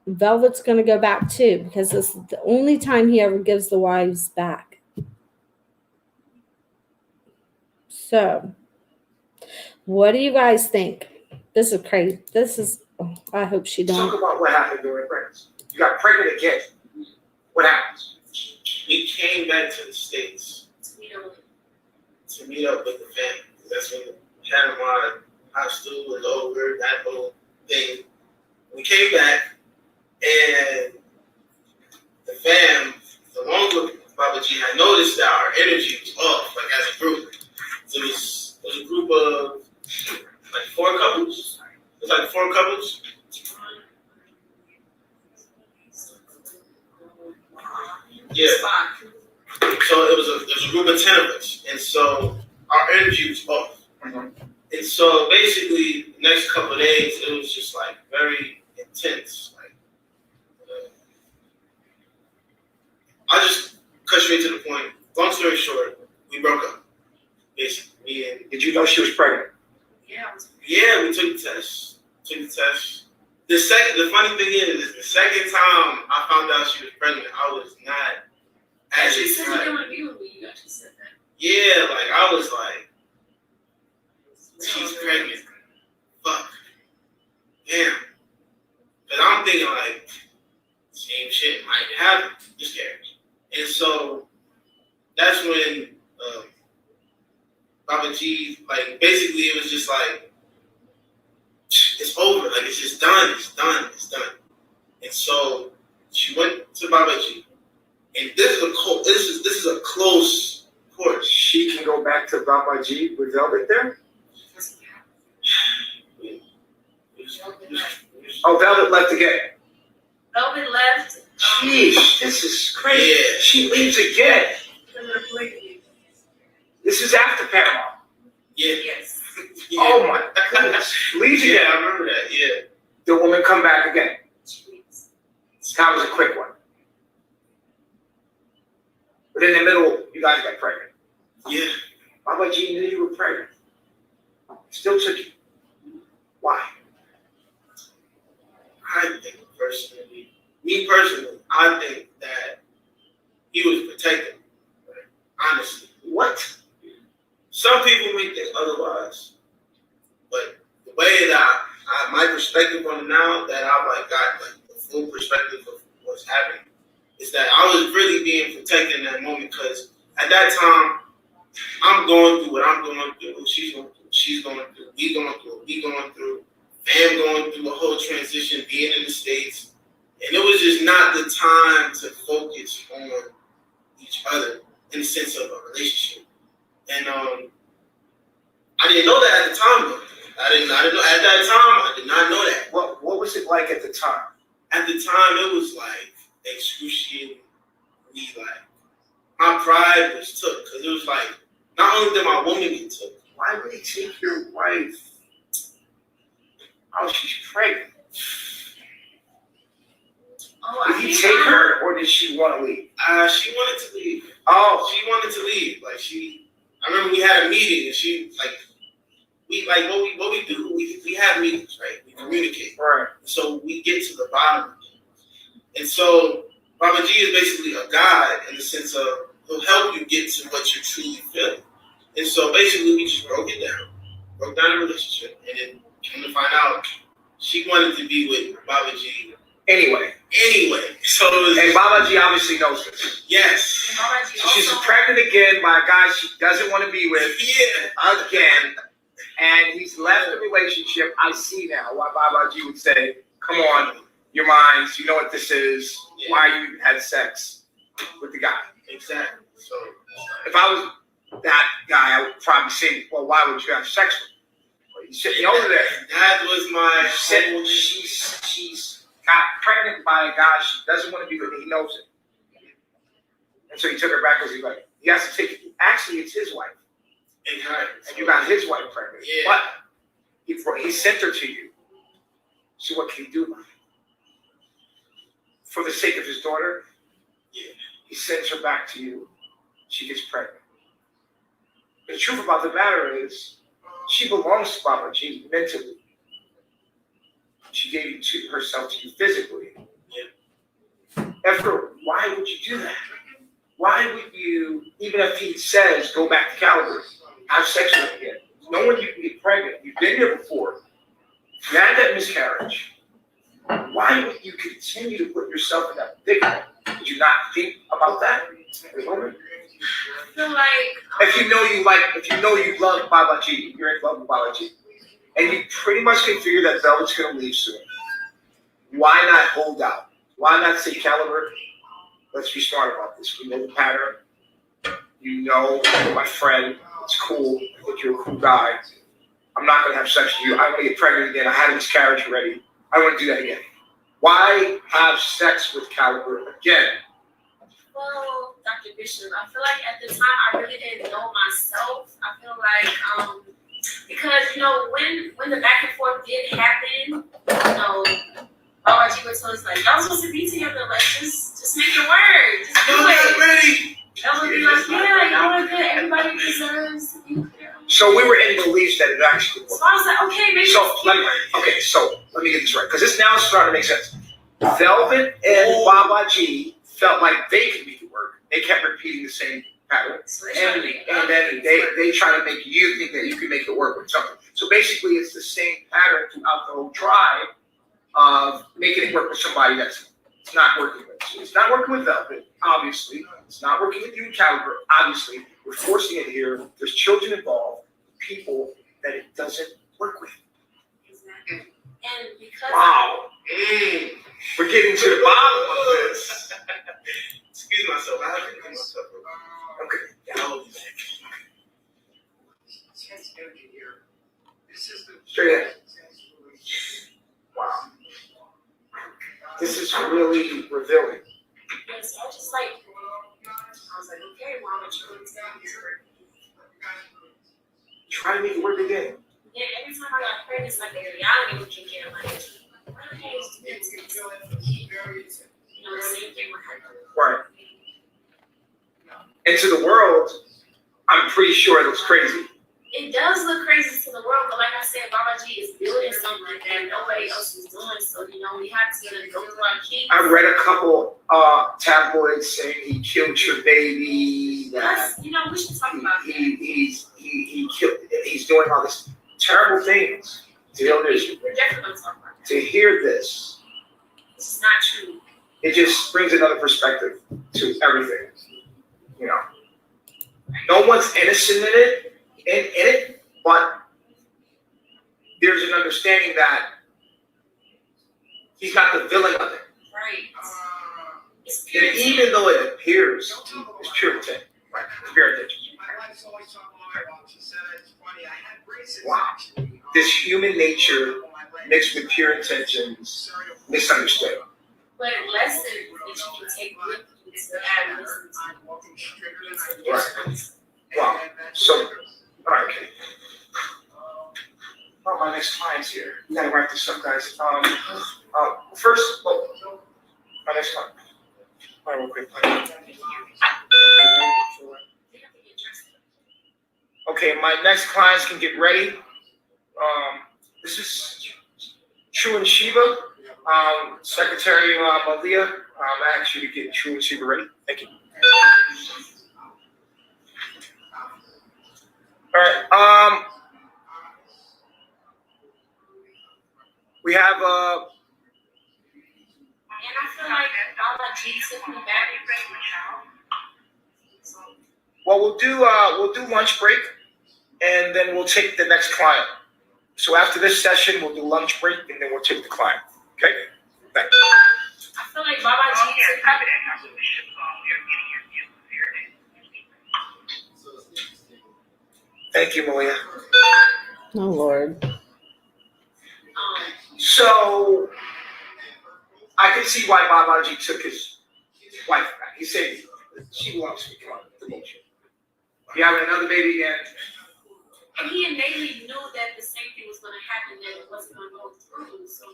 Velvet's going to go back too, because this is the only time he ever gives the wives back. So, what do you guys think? This is crazy. This is. Oh, I hope she Talk don't. about what happened during pregnancy. You got pregnant again. What happens? We came back to the States to meet up with the family. That's when the Panama hostel was over, that whole thing. We came back, and the fam, along with Baba G, had noticed that our energy was off, like as a group. So it was a group of like 4 couples. It was like 4 couples. Yeah. So it was a group of 10 of us, and so our energy was off. And so basically, the next couple of days, it was just like very intense. Like, I'll just cut straight to the point. Long story short, we broke up. Basically, me and. Did you know she was pregnant? Yeah, we took the test. The funny thing is, the second time I found out she was pregnant, I was not as excited. Yeah, like I was like, she's pregnant. Fuck. Damn. Because I'm thinking like, same shit might happen. Just scared. And so that's when Baba G, like, basically it was just like, it's over. Like, it's just done. It's done. And so she went to Baba G. And this is a close course. She can go back to Baba G with Velvet there? Oh, Velvet left again. Velvet left. Jeez, this is crazy. Yeah. She leaves again. This is after Panama. Yeah. Yes. Yeah. Oh my goodness. Leaves Yeah, again. I remember that. Yeah. The woman come back again. That was a quick one. But in the middle, you guys got pregnant. Yeah. Baba G knew you were pregnant. Still took you. Why? I think personally, I think that he was protecting her. Honestly. What? Some people may think otherwise. But the way that my perspective on it now, that I've like got like the full perspective of what's happening, is that I was really being protected in that moment because at that time, I'm going through what I'm going through, she's going through, we going through, fam going through a whole transition, being in the States. And it was just not the time to focus on each other in the sense of a relationship. And I didn't know that at the time though. I didn't know at that time, I did not know that. What was it like at the time? At the time it was like excruciating. Like my pride was took because it was like not only did my woman get took. Why would he take your wife? Oh, she's pregnant. Did he take her or did she want to leave? She wanted to leave. Oh. She wanted to leave. Like I remember we had a meeting and she what we do, we have meetings, right? We communicate. Right. So we get to the bottom of it. And so Baba G is basically a guide in the sense of he'll help you get to what you truly feel. And so basically we just broke down the relationship, and then came to find out she wanted to be with Baba G. Anyway, so it was, and Baba G obviously knows this. Yes. So she's pregnant again by a guy she doesn't want to be with. Yeah. Again. And he's left the relationship. I see now why Baba G would say, come on, your minds, you know what this is, why you had sex with the guy. Exactly. So if I was that guy, I would probably say, well, why would you have sex with him? Well, you sitting over there. That was my she's got pregnant by a guy she doesn't want to be with. He knows it. And so he took her back because he has to take it. Actually, it's his wife. And you got his wife pregnant. Yeah. But he sent her to you. So what can he do about it? For the sake of his daughter, he sends her back to you. She gets pregnant. The truth about the matter is, she belongs to Baba G mentally. She gave herself to you physically. Efuru, why would you do that? Why would you, even if he says, go back to Calibar, have sex with them again. Knowing you can get pregnant, you've been here before. You had that miscarriage. Why would you continue to put yourself in that predicament? Did you not think about that? I feel like If you know you love Baba G, you're in love with Baba G, and you pretty much can figure that Velvet's gonna leave soon. Why not hold out? Why not say, Calibar, let's be smart about this. We know the pattern. You know, you're my friend. It's cool. I think you're a cool guy. I'm not gonna have sex with you. I'm gonna get pregnant again. I had a miscarriage already. I want to do that again. Why have sex with Calibar again? well, Dr. Bishop, I feel like at the time I really didn't know myself. I feel like because when the back and forth did happen, Baba G would tell us like, y'all supposed to be together, like just make it work. Just do it. Ready. Y'all would be like, yeah, y'all are good. Everybody deserves to be here. So we were in beliefs that it actually worked. So I was like, okay, maybe. So let me get this right, because this now is starting to make sense. Velvet and Baba G felt like they could make it work. They kept repeating the same pattern, and then they try to make you think that you can make it work with something. So basically, it's the same pattern throughout the whole tribe of making it work with somebody that's it's not working with. So it's not working with Velvet, obviously. It's not working with you, Calibar, obviously. We're forcing it here. There's children involved, people that it doesn't work with. Exactly. And because we're getting to the bottom of this. Excuse myself. I have to do myself. Okay. Yeah, I'll be back. Straight ahead. Wow. This is really revealing. yes, I just like I was like, okay, Mom, but you're going to tell me. Try to make it work again. Yeah, every time I got pregnant, it's like a reality we can get like, what the hell is this? The same thing with her. Right. And to the world, I'm pretty sure it looks crazy. It does look crazy to the world, but like I said, Baba G is building something that nobody else is doing. So, we have to go through our kids. I read a couple tabloids saying he killed your baby. We should talk about that. He killed. He's doing all this terrible things. We're definitely going to talk about that. To hear this, This is not true. it just brings another perspective to everything. No one's innocent in it, but there's an understanding that he's not the villain of it. Right. It's And pure even though it appears it's pure intent, right? It's pure intention. Wow. This human nature mixed with pure intentions, misunderstood. But lessons that you can take with you to add lessons. Right. Wow. So, all right, okay. Oh, my next client's here. We gotta wrap this up, guys. First, my next client. All right, real quick. Okay, my next clients can get ready. This is True and SHEEBA. Secretary Malia, I asked you to get True and SHEEBA ready. Thank you. All right. We have And I feel like Baba G took me back. well, we'll do lunch break, and then we'll take the next client. So after this session, we'll do lunch break, and then we'll take the client. Okay? Thank you. I feel like Baba G took me back. Thank you, Malia. Oh, Lord. So I can see why Baba G took his wife back. He said she belongs to me. Come on, the bullshit. You having another baby again? And he innately knew that the same thing was going to happen, that it wasn't going to go through. So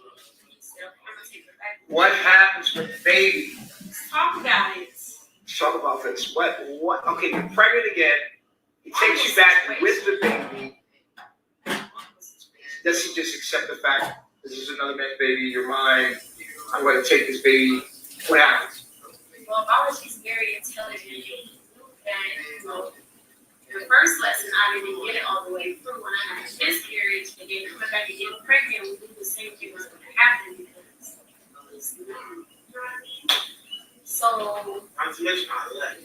he said, I'm going to take it back. What happens with the baby? Let's talk about it. Let's talk about this. What? Okay, you're pregnant again. He takes you back with the baby. Does he just accept the fact this is another man's baby? You're mine. I'm going to take this baby. What happens? Well, Baba G's very intelligent. He knew that, the first first lesson, I didn't get it all the way through when I had a miscarriage, and then coming back and getting pregnant, we knew the same thing was going to happen because it's new. You know what I mean? So. Not to mention I left.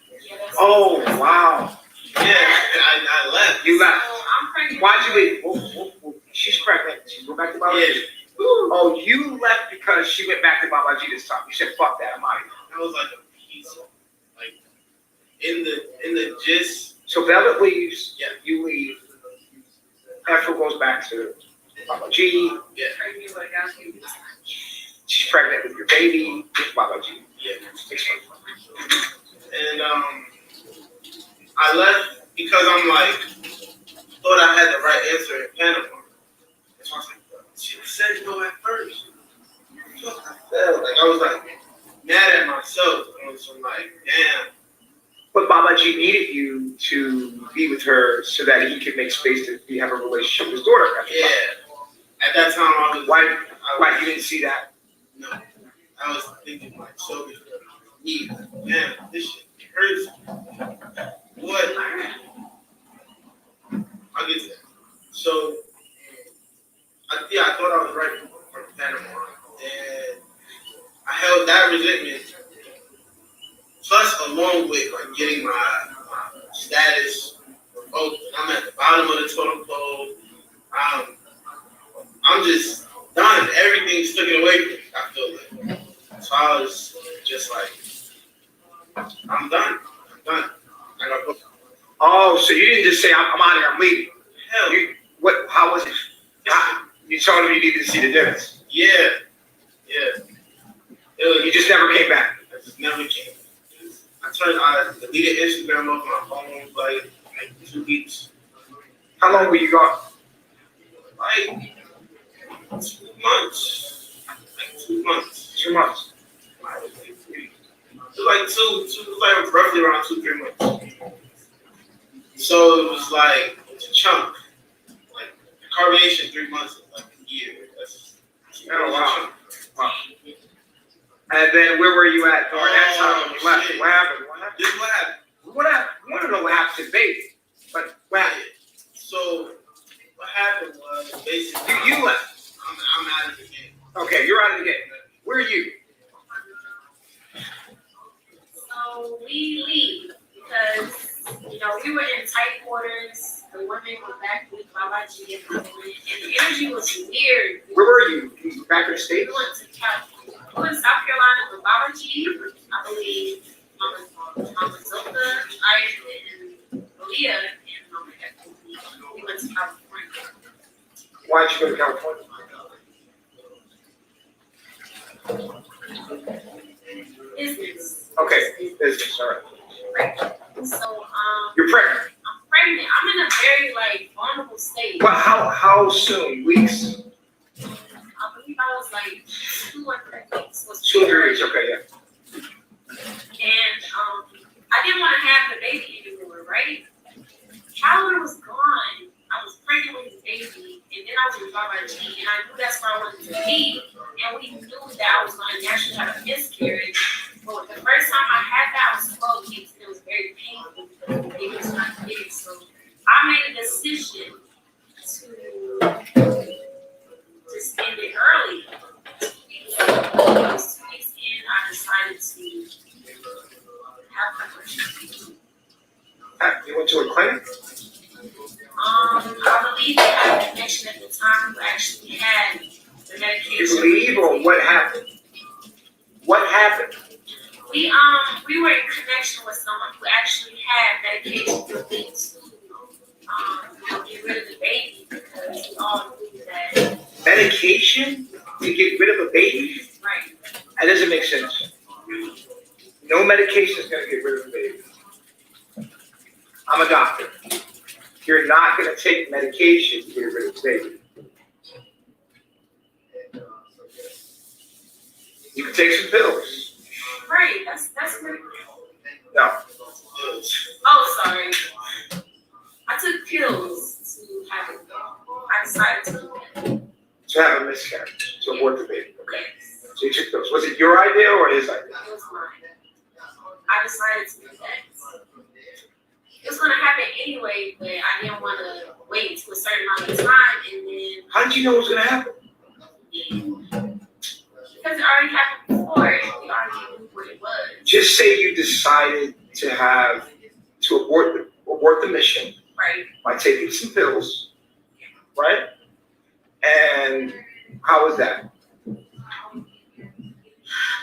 Yeah, that's Oh, wow. Yeah, I left. You left. So I'm pregnant. Why'd you leave? Whoa. She's pregnant. She go back to Baba G. Oh, you left because she went back to Baba G this time. You said, fuck that, I'm out of here. That was like a piece of, like, in the gist. So Velvet leaves, Yeah. you leave. Efuru goes back to Baba G. Yeah. Pregnant with a guy who was She's pregnant with your baby with Baba G. Yeah. Explain. And I left because I'm like, thought I had the right answer in Panama. And so I was like, she said no at first. I felt like I was like mad at myself. And so I'm like, damn. But Baba G needed you to be with her so that he could make space to have a relationship with his daughter. Yeah. At that time, I was Why you didn't see that? no. I was thinking like so me. Damn, this shit hurts. What? I'll get to that. So, I thought I was right from Panama, and I held that resentment, plus along with like getting my status revoked. I'm at the bottom of the totem pole. I'm just done. Everything's taken away from me, I feel like. So I was just like, I'm done. I gotta go. Oh, so you didn't just say, I'm out of here, I'm leaving. Hell, How was it? You told him you needed to see the dentist. yeah. You just never came back. I just never came. I deleted Instagram off my phone for like 2 weeks. How long were you gone? Like 2 months. Like 2 months. 2 months. It was like roughly around 2-3 months. So it was like it's a chunk. Like carbonation 3 months is like a year. That's Oh, wow. And then where were you at during that time when you left? Shit. What happened? This is what happened. What happened? We want to know what happened to the baby. But what happened? So what happened was basically You left. I'm out of the game. Okay, you're out of the game. Where are you? So we leave because, we were in tight quarters. The women were back with Baba G and the energy was weird. Where were you? You back in the States? We went to California. We went to South Carolina with Baba G, I believe, Mama Zoka, and Malia, and Mama Efuru. We went to California. Why did you go to California? Business. Okay, business, all right. Right. So, You're pregnant. I'm pregnant. I'm in a very, vulnerable state. Well, how soon? Weeks? I believe I was 2 or 3 weeks. 2 or 3 weeks, okay, yeah. And I didn't want to have the baby anymore, right? Calibar was gone. I was pregnant with his baby, and then I was with Baba G, and I knew that's where I wanted to be. And we knew that I was going to naturally have a miscarriage. But the first time I had that, I was 12 weeks, and it was very painful because the baby was not big. So I made a decision to just end it early. 2 weeks in, I decided to have my first. You went to a clinic? I believe they had a connection at the time who actually had the medication. You believe, or what happened? What happened? We were in connection with someone who actually had medication for me to get rid of the baby because we all knew that. Medication to get rid of a baby? Right. That doesn't make sense. No medication is going to get rid of a baby. I'm a doctor. You're not going to take medication to get rid of a baby. You can take some pills. Right. That's great. No. Oh, sorry. I took pills to have it. I decided to. To have a miscarriage, to abort the baby. Okay. Yes. So you took pills. Was it your idea or his idea? It was mine. I decided to do that. it was gonna happen anyway, but I didn't want to wait to a certain amount of time, and then How did you know it was gonna happen? because it already happened before, we already knew what it was. Just say you decided to abort the mission Right. by taking some pills, right? And how was that?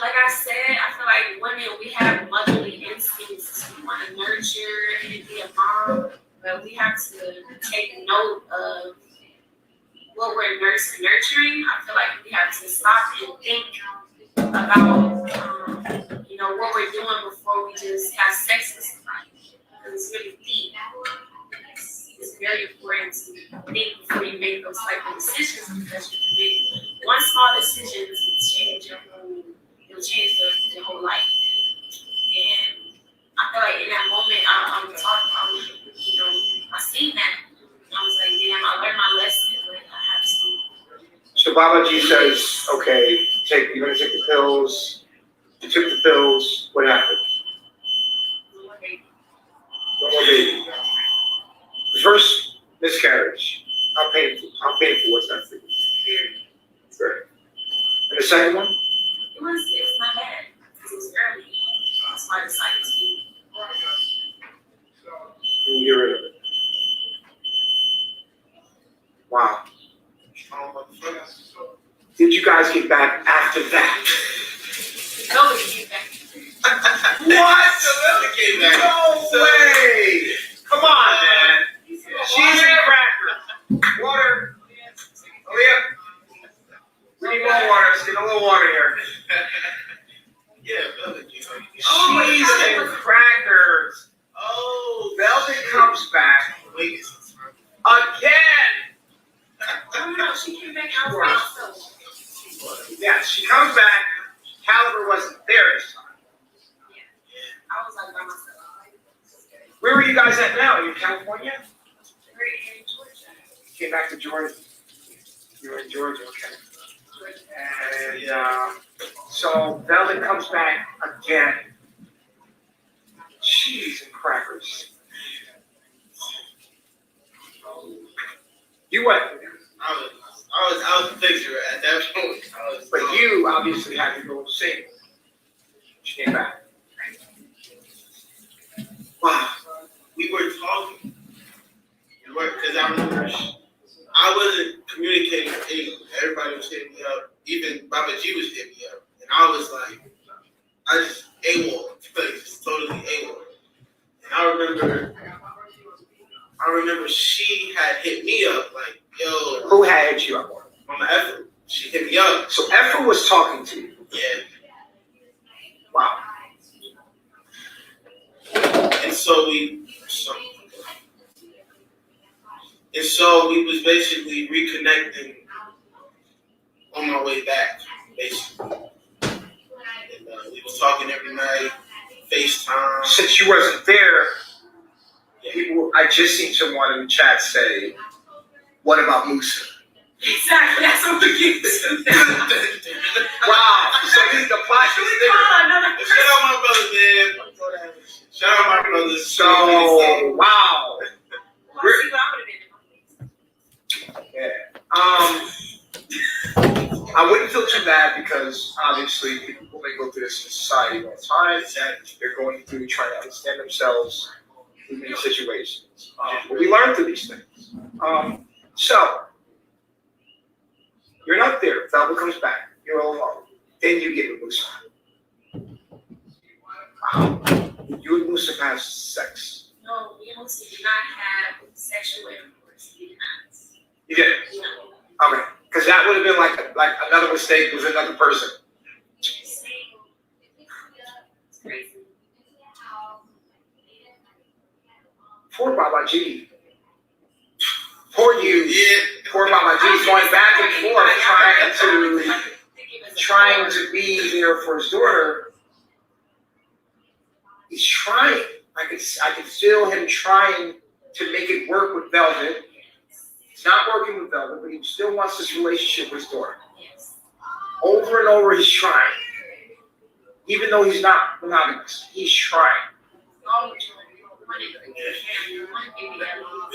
Like I said, I feel like women, we have motherly instincts. We want to nurture and be a mom, but we have to take note of what we're nurturing. I feel like we have to stop and think about, what we're doing before we just have sex with somebody. Because it's really deep. It's very important to think before you make those type of decisions, because you can make one small decision to change your whole. It'll change the whole life. And I feel like in that moment, I'm talking, I seen that. I was like, damn, I learned my lesson, but I have to. So Babaji says, okay, you're gonna take the pills. You took the pills. What happened? No more baby. The first miscarriage. How painful was that for you? Very. And the second one? It's not bad. It was early. That's why I decided to Get rid of it. Wow. Did you guys get back after that? nobody get back. What? Came back. No way! Come on, man. Cheese and cracker. Water. Aaliyah. We need more water. Let's get a little water here. Yeah, Velvet. Cheese and crackers. Oh, Velvet comes back wait. again. No, she came back out by herself. Yeah, she comes back. Calibar wasn't there this time. I was like by myself. Where are you guys at now? Are you in California? We're in Georgia. Came back to Georgia. You're in Georgia, okay. And so Velvet comes back again. Cheese and crackers. You went. I was a picture at that point. But you obviously had to go sing. She came back. Wow. We were talking. Because I remember I wasn't communicating with anyone. Everybody was hitting me up. Even Baba G was hitting me up. And I was like, I just AWOL. Like, just totally AWOL. And I remember she had hit me up like, yo. Who had hit you up? Mama Efuru. She hit me up. So Efuru was talking to you. Yeah. Wow. And so we was basically reconnecting on my way back, basically. And we was talking every night, FaceTime. Since you wasn't there, Yeah. I just seen someone in the chat say, "What about Musa?" Exactly, that's what we get to. Wow. So the plot is there. Shout out my brothers, man. Shout out my brothers. So wow. Yeah. I wouldn't feel too bad because obviously people may go through this in society all the time. They're going through trying to understand themselves in many situations. But we learn through these things. So you're not there. Velvet comes back. You're all alone. Then you get with Musa. Wow. You and Musa have sex. No, we also did not have sexual intercourse. We did not. You did. No. Okay. Because that would have been like another mistake with another person. It's crazy. Poor Baba G. Poor you. Yeah. Poor Baba G going back and forth trying to be there for his daughter. He's trying. I could feel him trying to make it work with Velvet. He's not working with Velvet, but he still wants this relationship with his daughter. Yes. Over and over, he's trying. Even though he's not monogamous, he's trying.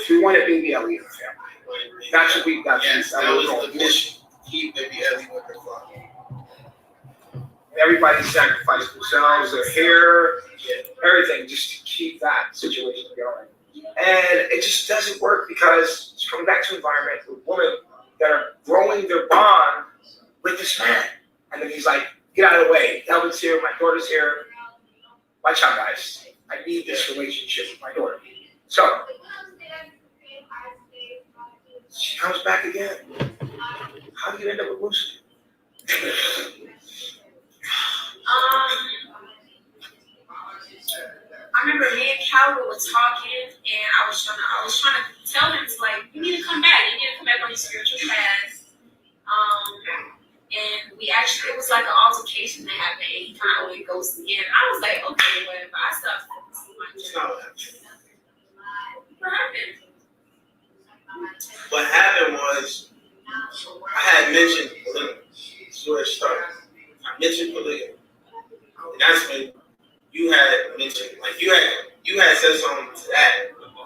We wanted baby Ellie in the family. That's what we got. Yes, that was the mission. Keep baby Ellie with her father. Everybody sacrificed themselves, their hair, everything, just to keep that situation going. And it just doesn't work because it's coming back to environment with women that are growing their bond with this man. And then he's like, get out of the way. Elvin's here, my daughter's here. Watch out, guys. I need this relationship with my daughter. So, she comes back again. How do you end up with Lucy? I remember me and Calvin were talking, and I was trying to tell him, to like, you need to come back. You need to come back on your spiritual path. And we actually, it was like an altercation that happened, and he kind of went ghost again. I was like, okay, whatever. I stopped focusing on my What happened? What happened was, I had mentioned polygamy. This is where it started. I mentioned polygamy. And that's when you had mentioned, like you had said something to that,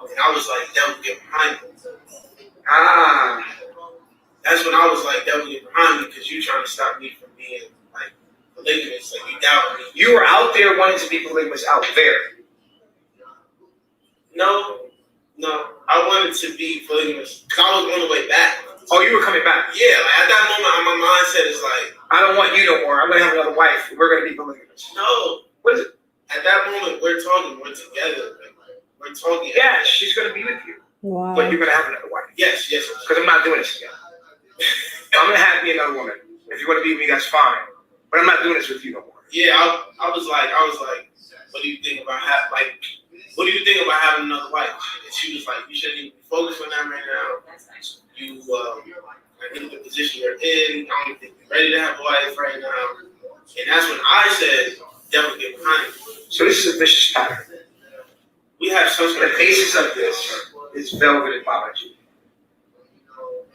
and I was like, devil get behind me. That's when I was like, devil get behind me, because you trying to stop me from being like polygamous, like you doubt me. You were out there wanting to be polygamous out there. No, I wanted to be polygamous because I was on the way back. Oh, you were coming back? Yeah, like at that moment, my mindset is like, I don't want you no more. I'm gonna have another wife. We're gonna be polygamous. No. What is it? At that moment, we're talking. We're together. We're talking. Yeah, she's gonna be with you. Wow. But you're gonna have another wife. Yes. Because I'm not doing this again. I'm gonna have me another woman. If you want to be with me, that's fine. But I'm not doing this with you no more. Yeah, I was like, what do you think about having another wife? And she was like, you shouldn't even be focused on that right now. You, like in the position you're in, I don't think you're ready to have a wife right now. And that's when I said, devil get behind me. So this is a vicious pattern. We have such The basis of this is Velvet and Baba G.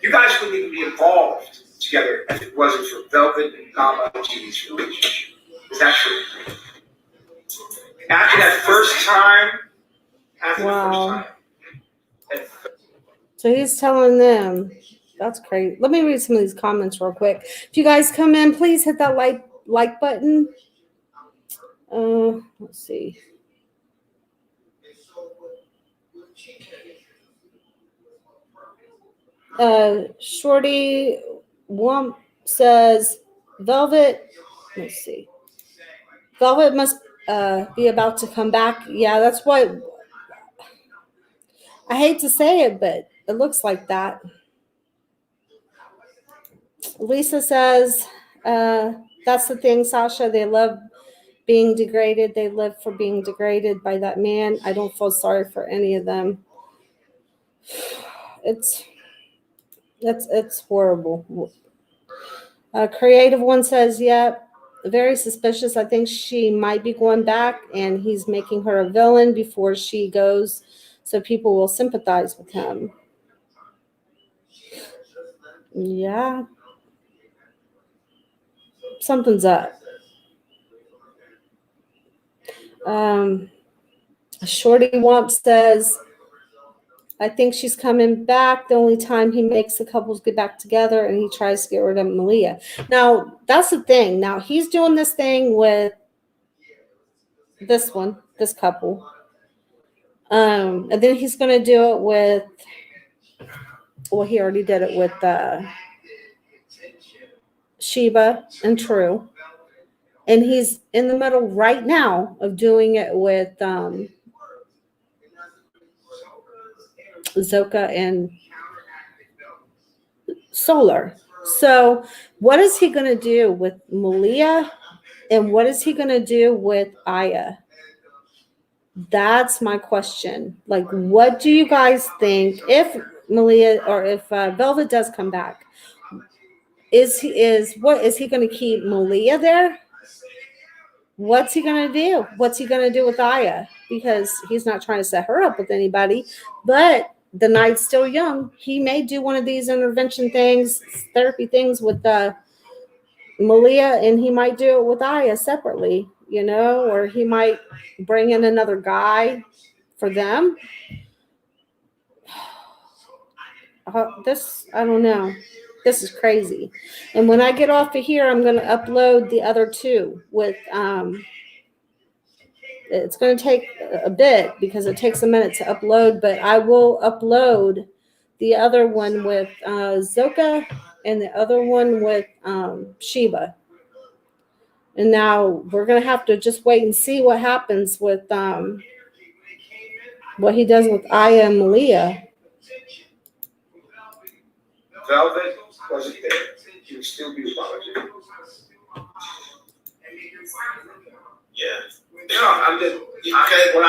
You guys wouldn't even be involved together if it wasn't for Velvet and Baba G's relationship. Is that true? After that first time, Wow. So he's telling them, that's crazy. Let me read some of these comments real quick. If you guys come in, please hit that like button. Let's see. Shorty Wump says, Velvet, let's see. Velvet must be about to come back. Yeah, that's what, I hate to say it, but it looks like that. Lisa says, that's the thing, Sasha. They love being degraded. They live for being degraded by that man. I don't feel sorry for any of them. It's horrible. Creative one says, yep, very suspicious. I think she might be going back, and he's making her a villain before she goes, so people will sympathize with him. Yeah. Something's up. Shorty Womp says, I think she's coming back. The only time he makes the couples get back together, and he tries to get rid of Malia. Now, that's the thing. Now, he's doing this thing with this couple. And then he's going to do it with, well, he already did it with SHEEBA and True. And he's in the middle right now of doing it with Zoka and Solar. So what is he going to do with Malia, and what is he going to do with Aya? That's my question. Like, what do you guys think if Malia, or if Velvet does come back? Is he going to keep Malia there? What's he going to do? What's he going to do with Aya? Because he's not trying to set her up with anybody, but the night's still young. He may do one of these intervention things, therapy things with Malia, and he might do it with Aya separately, or he might bring in another guy for them. This, I don't know. This is crazy. And when I get off of here, I'm going to upload the other two with, it's going to take a bit because it takes a minute to upload, but I will upload the other one with Zoka and the other one with SHEEBA. And now we're going to have to just wait and see what happens with what he does with Aya and Malia. Velvet wasn't there. He would still be with Baba G. Yeah. No, I'm just. The pattern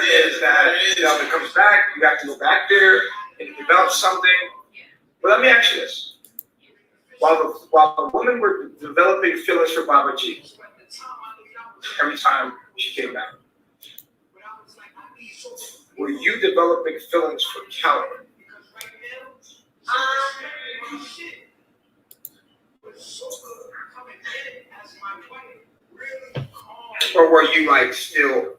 is that Velvet comes back. You have to go back there and develop something. But let me ask you this: while the women were developing feelings for Baba G, every time she came back, were you developing feelings for Calibar? Or were you like still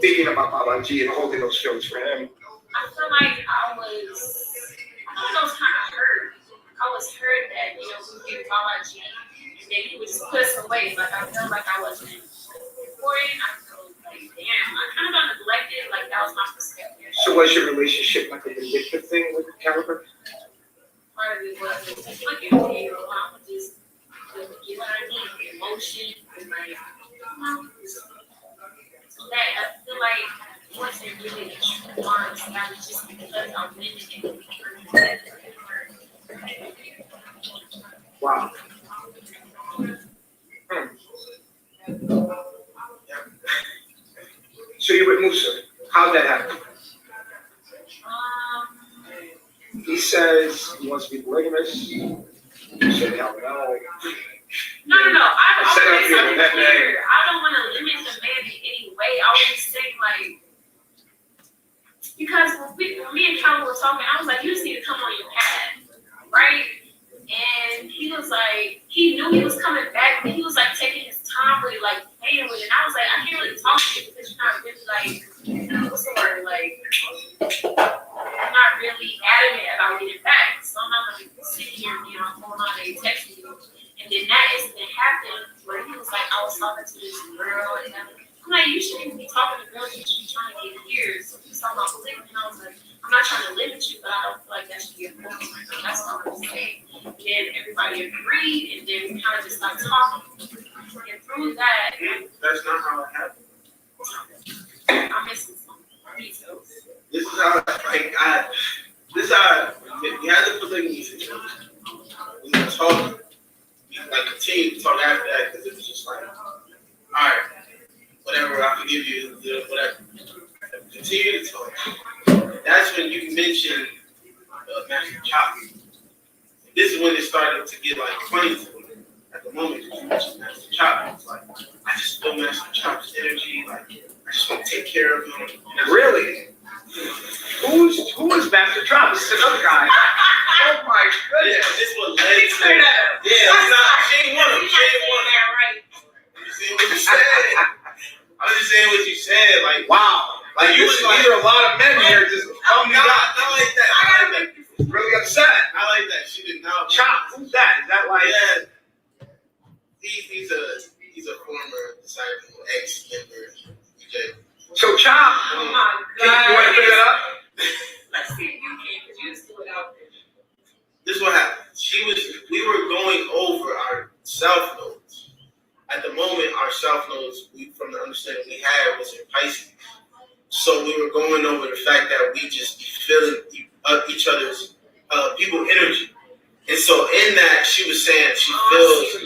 thinking about Baba G and holding those feelings for him? I feel like I was kind of hurt. I was hurt that, we did Baba G and then he would just put us away. Like, I felt like I wasn't important. I felt like, damn, I kind of got neglected. Like, that was my perspective. So was your relationship like a vindictive thing with Calibar? Part of it was just looking at me, I would just get what I need, emotion, and like, that I feel like it wasn't really honest. That was just because I'm living it. Wow. So you with Musa. How'd that happen? He says he wants to be polygamous. You said hell no. No. I want to say something clear. I don't want to limit the man in any way. I was just saying, like, because when me and Calvin were talking, I was like, you just need to come on your path, right? And he was like, he knew he was coming back, but he was like taking his time, really like playing with it. And I was like, I can't really talk to you because you're not really like, what's the word? Like, I'm not really adamant about getting back. So I'm not gonna sit here and hold on and text you. And then that incident happened where he was like, I was talking to this girl, and I'm like, you shouldn't even be talking to girls, you should be trying to get here. So he was talking about polygamy, and I was like, I'm not trying to limit you, but I don't feel like that should be a point. That's what I was saying. And then everybody agreed, and then we kind of just like talking. And through that, That's not how it happened. I'm missing some details. This is how, we had the polygamy situation. We were talking. We continued to talk after that because it was just like, all right, whatever, I forgive you, whatever. Continue to talk. That's when you mentioned Master Chop. This is when it started to get like funny to me. At the moment, you mentioned Master Chop. It's like, I just feel Master Chop's energy. Like, I just want to take care of him. Really? Who is Master Chop? This is another guy. Oh my goodness. Yeah, this was led to. She ain't want him. You see what you said? I was just saying what you said. Like, wow. Like, you was like, there are a lot of men here just calling me out. Not like that. I like that. Really upset. I like that. She did not. Chop. Who's that? Is that like? Yeah. He's a former disciple, ex-member. So Chop. Oh my God. You want to pick it up? Let's see if you can, because you just threw it out there. This is what happened. We were going over our self notes. At the moment, our self notes, from the understanding we had, was in Pisces. So we were going over the fact that we just be feeling each other's people energy. And so in that, she was saying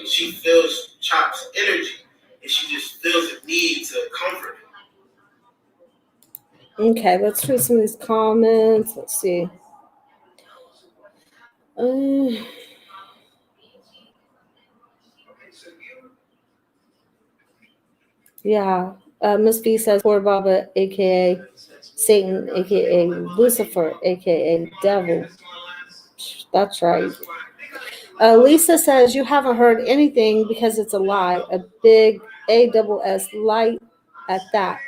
she feels Chop's energy, and she just feels a need to comfort him. Okay, let's read some of these comments. Let's see. Yeah. Miss B says, poor Baba, a.k.a. Satan, a.k.a. Lucifer, a.k.a. Devil. That's right. Lisa says, you haven't heard anything because it's a lie. A big ASS light at that.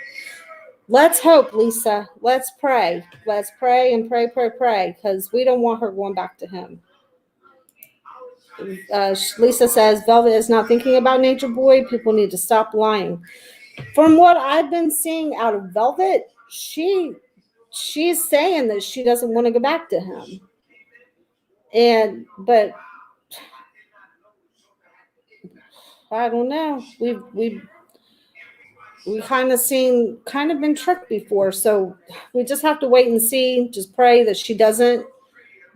let's hope, Lisa. Let's pray. Let's pray and pray, because we don't want her going back to him. Lisa says Velvet is not thinking about Nature Boy. People need to stop lying. From what I've been seeing out of Velvet, she's saying that she doesn't want to go back to him. But I don't know. We kind of been tricked before, so we just have to wait and see. Just pray that she doesn't,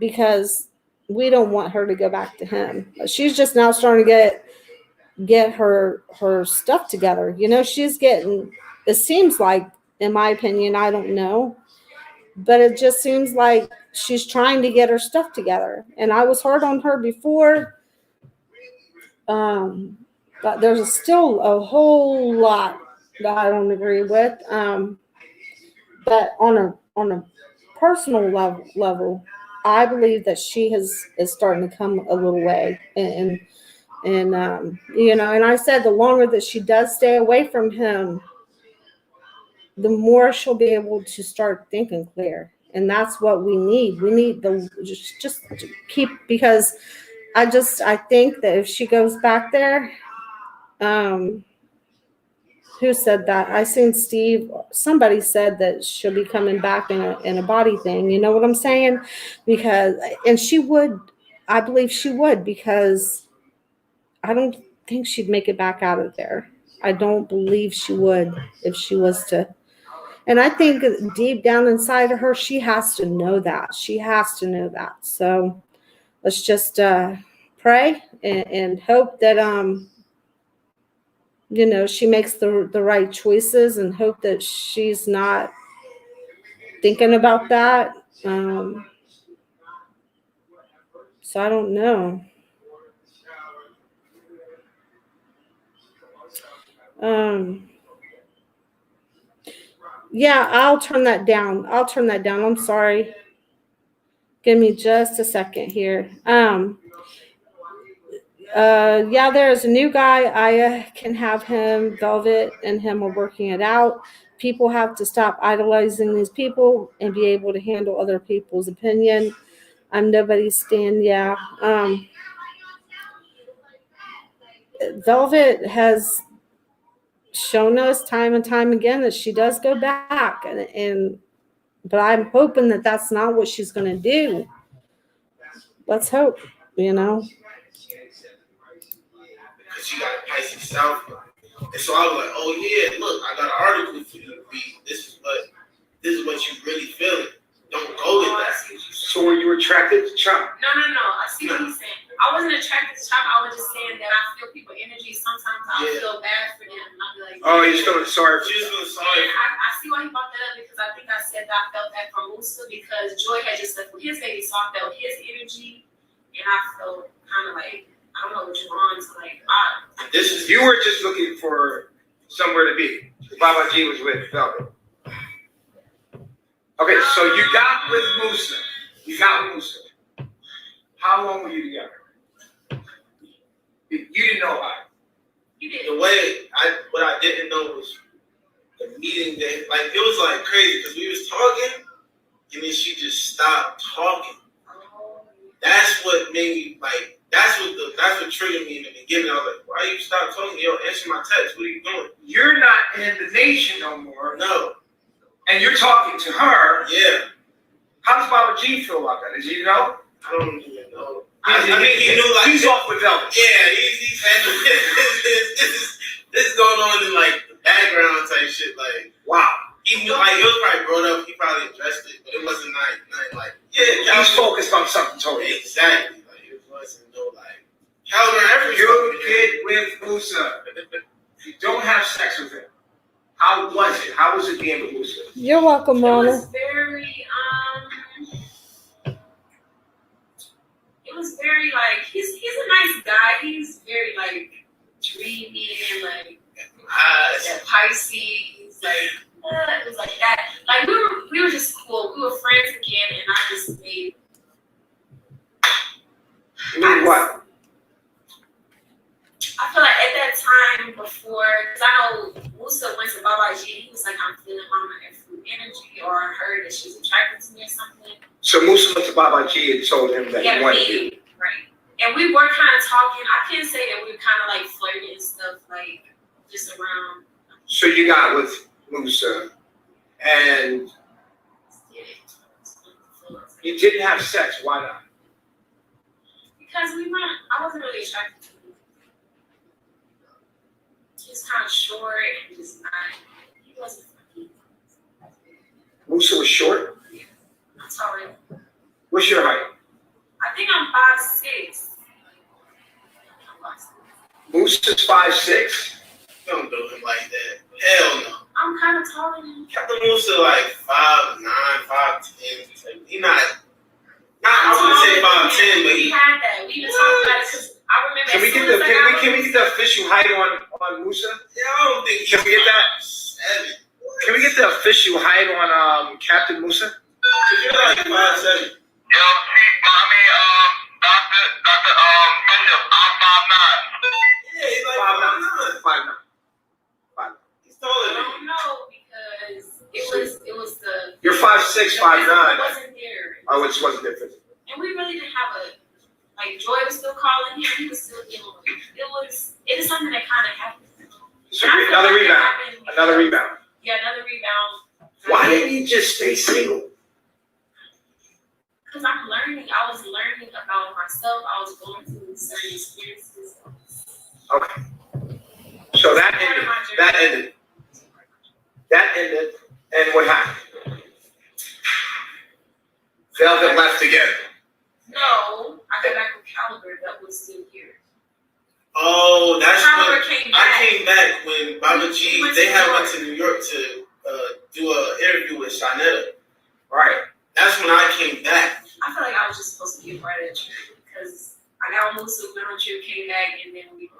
because we don't want her to go back to him. She's just now starting to get her stuff together. She's getting. It seems like, in my opinion, I don't know, but it just seems like she's trying to get her stuff together. And I was hard on her before. But there's still a whole lot that I don't agree with. But on a personal level, I believe that she is starting to come a little way. And and I said the longer that she does stay away from him, the more she'll be able to start thinking clear. And that's what we need. We need just keep, because I think that if she goes back there, who said that? I seen Steve. Somebody said that she'll be coming back in a body thing. You know what I'm saying? And she would. I believe she would, because I don't think she'd make it back out of there. I don't believe she would if she was to. And I think deep down inside of her, she has to know that. She has to know that. So let's just pray and hope that she makes the right choices, and hope that she's not thinking about that. So I don't know. Yeah, I'll turn that down. I'm sorry. Give me just a second here. Yeah, there's a new guy. I can have him. Velvet and him are working it out. People have to stop idolizing these people and be able to handle other people's opinion. I'm nobody's stand. Yeah. Velvet has shown us time and time again that she does go back, but I'm hoping that that's not what she's going to do. Let's hope, Because she got a Pisces South. And so I was like, oh yeah, look, I got an article for you to read. This is what you really feeling. Don't go with that. So were you attracted to Chop? No. I see what he's saying. I wasn't attracted to Chop. I was just saying that I feel people energy. Sometimes I feel bad for them. And I'll be like, oh, you're feeling sorry. She's feeling sorry. And I see why he brought that up, because I think I said that I felt that from Musa, because Joy had just left with his baby, so I felt his energy, and I felt kind of like, I don't know what you're on. So like, You were just looking for somewhere to be. Baba G was with Velvet. Okay, so you got with Musa. How long were you together? You didn't know about it. you did. The way what I didn't know was the meeting day. Like, it was like crazy, because we was talking, and then she just stopped talking. That's what made me like. That's what triggered me in the beginning. I was like, why you stop talking? Yo, answer my text. What are you doing? You're not in the nation no more. No. And you're talking to her. Yeah. How does Baba G feel about that? Does he know? I don't even know. I mean, he knew, like, he's off with Velvet. Yeah, he's handling this is going on in like the background type shit. Like, wow. He knew, like, it was probably brought up. He probably addressed it, but it wasn't like He's focused on something totally. Exactly. Like, it wasn't no like Calibar every. You get with Musa. You don't have sex with him. How was it? How was it being with Musa? You're welcome, Mona. It was very like, he's a nice guy. He's very like dreamy and like Pisces, like it was like that. Like we were just cool. We were friends again, and I just made. What? I feel like at that time before, because I know Musa went to Baba G, he was like, I'm feeling mama energy or I heard that she was attracted to me or something. So Musa went to Baba G and told him that Yeah, he wanted you. me, right. And we were kind of talking. I can't say that we were kind of like flirting and stuff, like just around. So you got with Musa and you didn't have sex. Why not? Because I wasn't really attracted to him. He was kind of short and just not, he wasn't funny. Musa was short. I'm sorry. What's your height? I think I'm 5'6". Musa's 5'6". Don't do him like that. Hell no. I'm kind of taller than him. Captain Musa like 5'9", 5'10". He not. I wouldn't say 5'10", but We he. had that. We even talked about it because I remember. Can we get the can we get the official height on Musa? Yeah, I don't think. Can we get that? 7. Can we get the official height on Captain Musa? Cause you're like 5'7". Yo, see, mommy, Dr. Bishop, I'm 5'9". Yeah, he's like 5'9". 5'9". He's taller I than don't you. know because it was the. You're 5'6", 5'9". It wasn't there. Oh, it just wasn't different. And we really didn't have like Joy was still calling him. He was still dealing with it. It is something that kind of happened. So And I feel another like it rebound. happened Another because- rebound. Yeah, another rebound. Why didn't you just stay single? Because I'm learning. I was learning about myself. I was going through certain experiences. Okay. So that Part of ended. my journey. That ended. That ended. And what happened? Velvet left together. No, I got back with Calibar. That was still here. Oh, that's Calibar when came I back. came back when Baba G. He went They to had New went to New York to do an interview with Shanetta. Right. That's when I came back. I feel like I was just supposed to be a part of that trip because I got on Musa, went on trip, came back, and then we.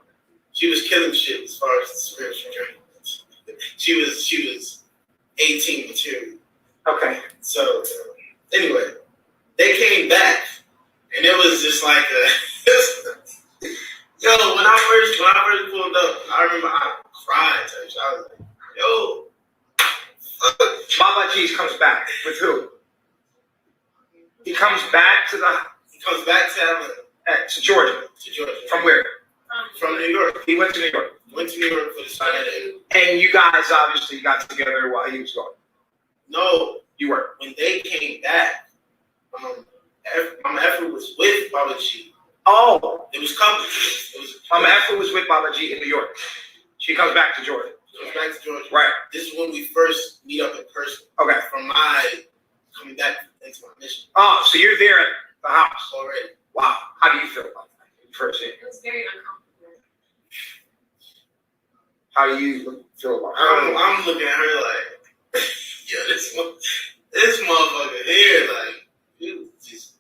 She was killing shit as far as the spiritual journey. She was 18 material. Okay. So anyway, they came back, and it was just like yo. When I first pulled up, I remember I cried. I was like, yo. Baba G comes back with who? He comes back to He comes back to Atlanta, to Georgia. to Georgia. From where? From New York. He went to New York. Went to New York for the Shanetta. And you guys obviously got together while he was gone. No, You were. when they came back, Mama Efuru was with Baba G. Oh. It was couples. It was Mama Effa was with Baba G in New York. She comes back to Georgia. Comes back to Georgia. Right. This is when we first meet up in person. Okay. From my coming back into my mission Oh, so you're there at the house. already. Wow. How do you feel about that? First thing. It was very uncomfortable. How do you feel about that? I'm looking at her like, yo, this motherfucker here, like, you just,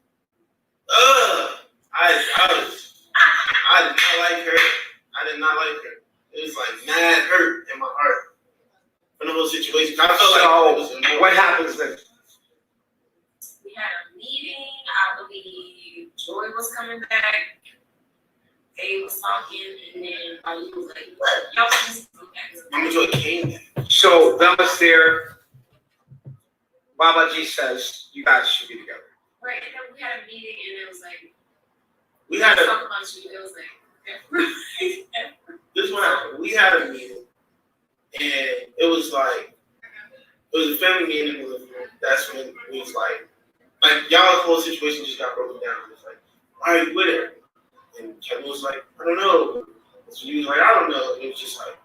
I did not like her. I did not like her. It was like mad hurt in my heart from the whole situation. I felt like it was So what happens then? We had a meeting. I believe Joy was coming back. They was talking, and then Ali was like, "What? Y'all just come back." Mama Joy came back. So that was there. Baba G says you guys should be together. Right, and then we had a meeting, and it was like, We had let's a, talk about you. It was like, this one happened. We had a meeting, and it was like, it was a family meeting in the living room. That's when we was like y'all's whole situation just got broken down. It was like, why are you with her? And Kevin was like, I don't know. So he was like, I don't know. It was just like,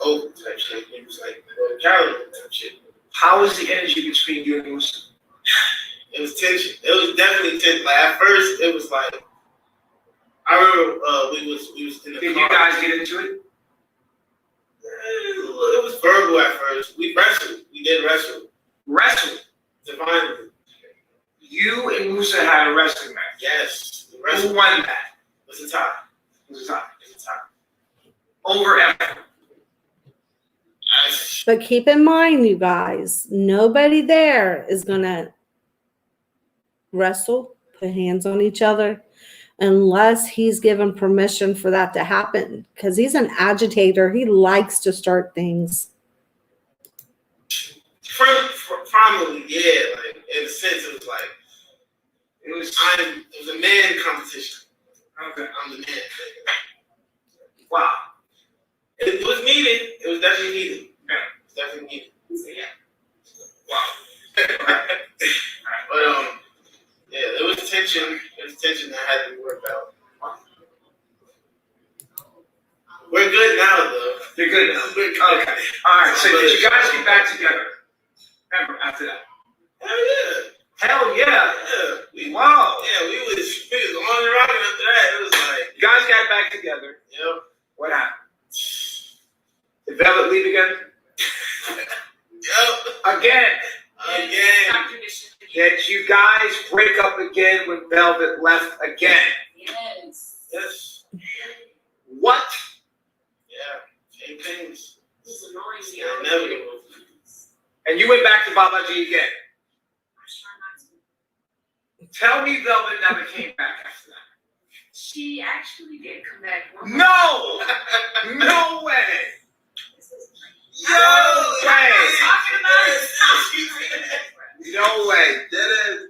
oh, type shit. It was like, calendar type shit. How was the energy between you and Musa? It was tension. It was definitely tension. Like at first, it was like, I remember we was in the Did car. you guys get into it? It was verbal at first. We wrestled. We did wrestle. Wrestled. Divinely. You and Musa had a wrestling match. Yes. We Who wrestled. won that? It was a tie. It was a tie. It was a tie. Over Effa. But keep in mind, you guys, nobody there is going to wrestle, put hands on each other, unless he's given permission for that to happen. Because he's an agitator. He likes to start things. Primarily, yeah. Like in a sense, it was like it was a man competition. Okay. I'm the man. Wow. It was needed. It was definitely needed. Yeah. It was definitely needed. Yeah. Wow. But yeah, there was tension. There was tension that had to be worked out. We're good now, though. You're good now. We're good. Okay. All right. So did you guys get back together? Remember after that? Hell yeah. Hell yeah. Yeah. Wow. Yeah, we was on and rocking after that. It was like. You guys got back together. Yep. What happened? Did Velvet leave again? Yep. Again. Did you guys break up again when Velvet left again? Yes. Yes. What? Yeah. Same things. It's annoying. Yeah, inevitable. And you went back to Baba G again. I try not to. Tell me Velvet never came back after that. She actually did come back. No! No way! No way! No way.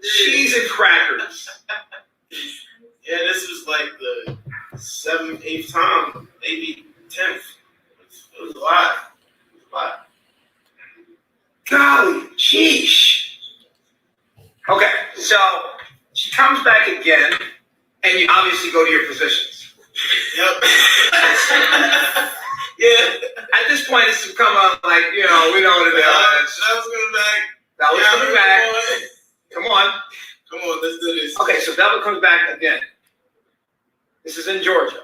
Cheese and crackers. Yeah, this was like the 7th, 8th time, maybe 10th. It was a lot. Golly, sheesh. Okay, so she comes back again, and you obviously go to your positions. Yep. Yeah. At this point, it's become like, we know what it is. That was coming back. That was coming back. Come on. Come on, let's do this. Okay, so Velvet comes back again. This is in Georgia.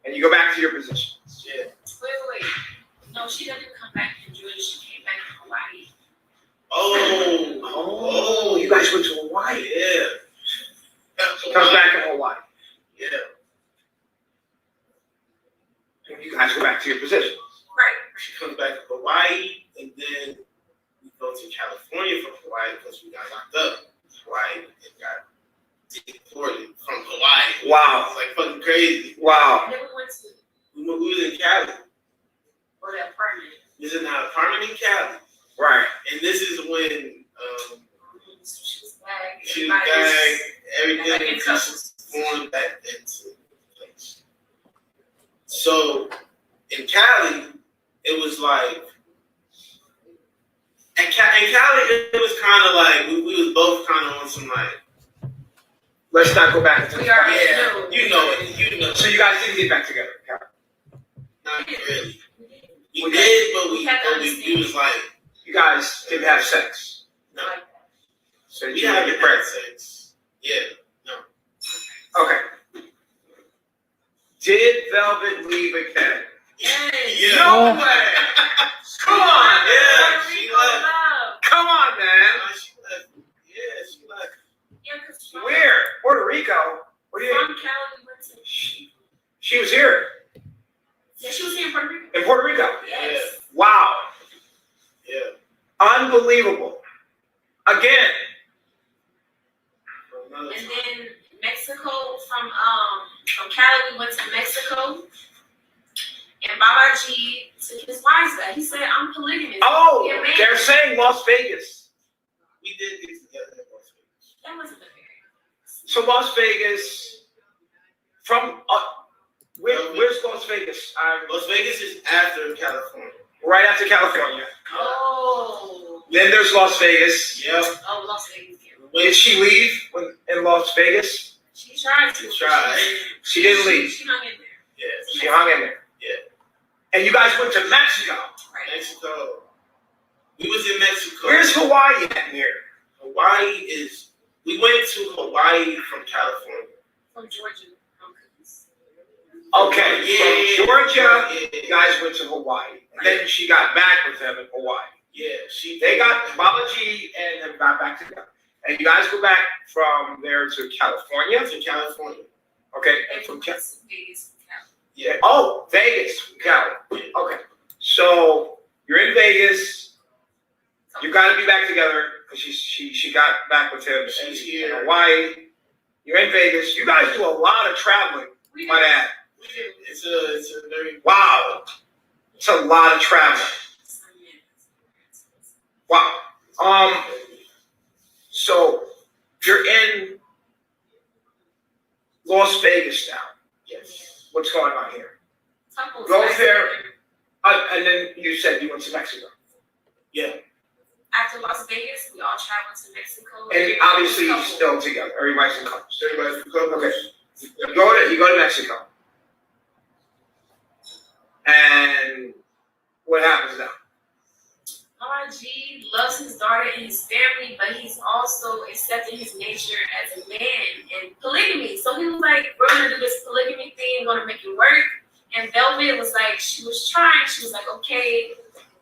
And you go back to your positions. Yeah. Wait. No, she didn't come back in Georgia. She came back in Hawaii. Oh, you guys went to Hawaii. Yeah. She comes back in Hawaii. Yeah. And you guys go back to your positions. Right. She comes back to Hawaii, and then we go to California from Hawaii because we got locked up. Hawaii and got deported from Hawaii. Wow. It's like fucking crazy. Wow. And then we went to We was in Cali. the apartment. We was in our apartment in Cali. Right. And this is when She was back. she was back, everything in just formed back into place. So in Cali, it was like, in Cali, it was kind of like, we was both kind of on some like, Let's not go back into We the are. yeah, you know it. So you guys didn't get back together. Not really. We did, but we was like, You guys didn't have sex. no. So We you haven't get had pregnant. sex. Yeah, no. Okay. Did Velvet leave again? Yeah. No way! Come on, Yeah, she left. Come on, man. She left. Yeah, she left. Yeah, because Where? Puerto Rico? What do you? from Cali, we went to. She was here Yeah, she was here in Puerto Rico. in Puerto Rico. Yes. Wow. Yeah. Unbelievable. Again. Another And time. then Mexico, from Cali, we went to Mexico. And Baba G took his wives back. He said, I'm polygamous. Oh, Yeah, man. they're saying Las Vegas. We did get together in Las Vegas. That wasn't the very. So Las Vegas, from where's Las Vegas? Las Vegas is after California. Right after California. Oh. Then there's Las Vegas. Yep. Oh, Las Vegas. Yeah. Did she leave in Las Vegas? She tried to. She tried. She didn't leave. She hung in there. Yeah. She hung in there. Yeah. And you guys went to Mexico. Right. Mexico. We was in Mexico. Where's Hawaii at here? Hawaii is. We went to Hawaii from California. From Georgia. Okay, Yeah. from Georgia, Yeah. you guys went to Hawaii. And then she got back with him in Hawaii. Yeah. They got, Baba G and them got back together. And you guys go back from there to California. to California. Okay, And and from from Vegas. Yeah. Oh, Vegas, Cali. Okay, so you're in Vegas. You got to be back together because she got back with him She's in here. Hawaii. You're in Vegas. You guys do a lot of traveling. We Might did. add. It's a very Wow, it's a lot of traveling. Wow. So you're in Las Vegas now. Yes. What's going on here? Couples Go back there. together. And then you said you went to Mexico. Yeah. After Las Vegas, we all traveled to Mexico. And obviously you're Couple. still together. Everybody's in couples. Everybody's couples. Okay. You go to Mexico. And what happens now? RG loves his daughter and his family, but he's also accepting his nature as a man and polygamy. So he was like, we're gonna do this polygamy thing, we're gonna make it work. And Velvet was like, she was trying, she was like, okay,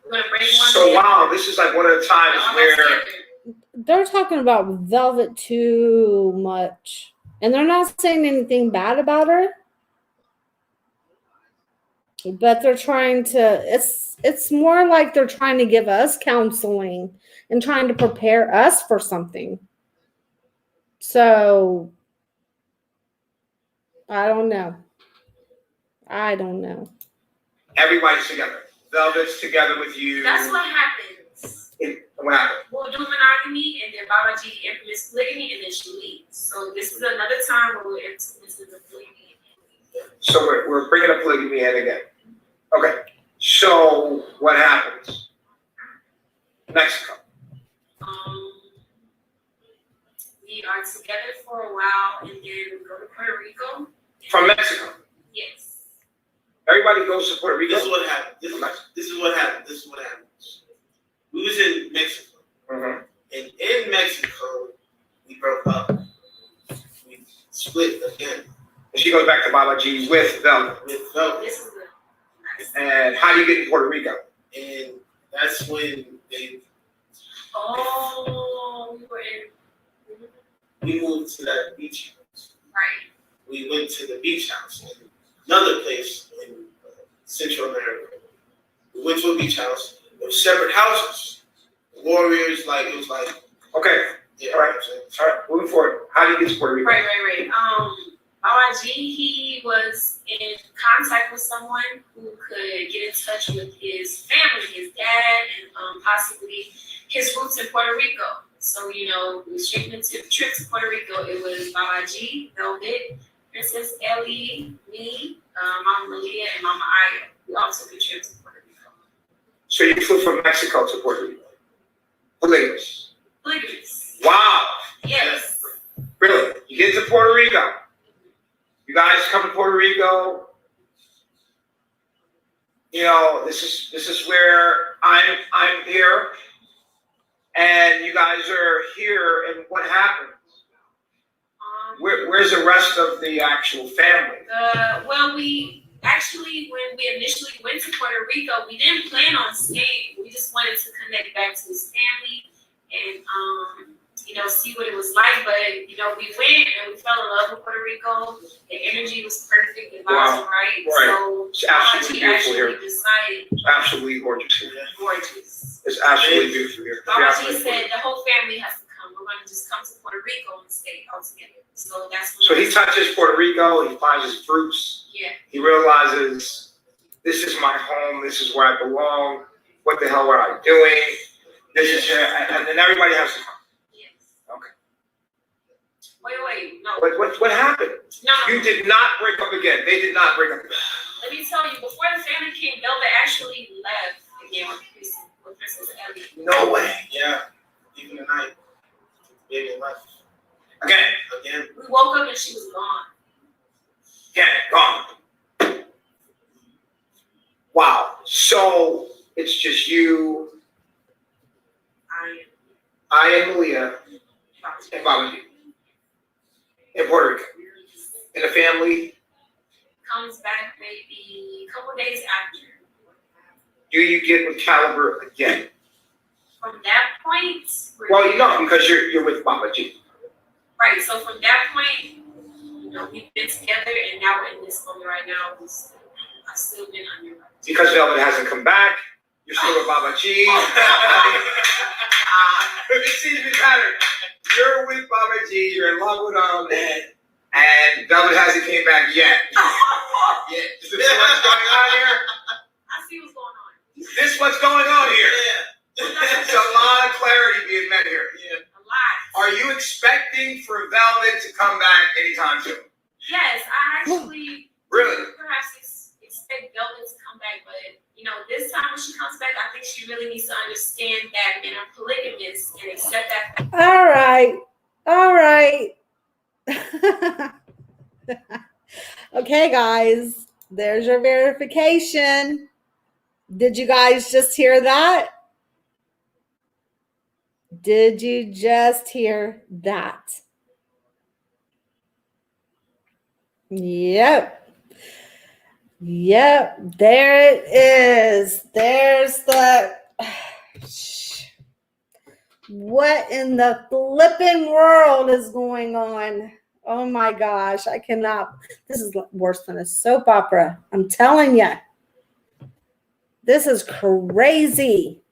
we're gonna bring one. So in. wow, this is like one of the times All where together. They're talking about Velvet too much. And they're not saying anything bad about her. But they're trying to, it's more like they're trying to give us counseling and trying to prepare us for something. So, I don't know. everybody's together. Velvet's together with you. That's what happens. What happened? We'll do monogamy and then Baba G implements polygamy and then she leaves. So this is another time where we're into the polygamy. So we're bringing up polygamy in again. Okay. So what happens? Mexico. We are together for a while and then we go to Puerto Rico. From Mexico. Yes. Everybody goes to Puerto Rico. This is what happened. This is what happened. We was in Mexico. Mm-hmm. And in Mexico, we broke up. We split again. And she goes back to Baba G with Velvet. With Velvet. This is good. And how do you get to Puerto Rico? And that's when we moved to that beach house. Right. We went to the beach house in another place in Central America. We went to a beach house. There were separate houses. The Warriors, it was like. Okay. Yeah. All right. Moving forward. How do you get to Puerto Rico? Right. Baba G, he was in contact with someone who could get in touch with his family, his dad, and possibly his roots in Puerto Rico. So, we was taking a trip to Puerto Rico. It was Baba G, Velvet, Princess Ellie, me, Mama Malia, and Mama Aya. We all took a trip to Puerto Rico. So you flew from Mexico to Puerto Rico? Polygamous. Wow. Yes. Really? You get to Puerto Rico. You guys come to Puerto Rico. This is where I'm here, and you guys are here. And what happens? Where's the rest of the actual family? When we initially went to Puerto Rico, we didn't plan on staying. We just wanted to connect back to his family and see what it was like. But we went and we fell in love with Puerto Rico. The energy was perfect, the vibes were right. So it's absolutely beautiful here. Decided it's absolutely gorgeous here. Gorgeous. It's absolutely beautiful here. Baba G said the whole family has to come. We're going to just come to Puerto Rico and stay all together. So that's so he touches Puerto Rico. He finds his fruits. Yeah. He realizes this is my home. This is where I belong. What the hell were I doing? This is and then everybody has to come. Okay. Wait, no. What happened? No. You did not break up again. They did not break up again. Let me tell you, before the family came, Velvet actually left again with Princess Ellie. No way. Yeah. Even tonight. Baby left. Again. We woke up and she was gone. Yeah, gone. Wow. So it's just you. I am Malia. And Baba G. In Puerto Rico. And the family comes back maybe a couple days after. Do you get with Calibar again? From that point, because you're with Baba G. Right. So from that point, we've been together, and now we're in this moment right now. I've still been on your right. Because Velvet hasn't come back, you're still with Baba G. It's even better. You're with Baba G. You're in love with him, and Velvet hasn't came back yet. Yeah. Is this what's going on here? I see what's going on. This what's going on here. Yeah. There's a lot of clarity being met here. Yeah. A lot. Are you expecting for Velvet to come back anytime soon? Yes, I actually Really? perhaps expect Velvet to come back, but this time when she comes back, I think she really needs to understand that men are polygamous and accept that. All right. Okay, guys, there's your verification. Did you guys just hear that? Did you just hear that? Yep. Yep, there it is. There's the... What in the flipping world is going on? Oh my gosh, I cannot. This is worse than a soap opera. I'm telling you. This is crazy.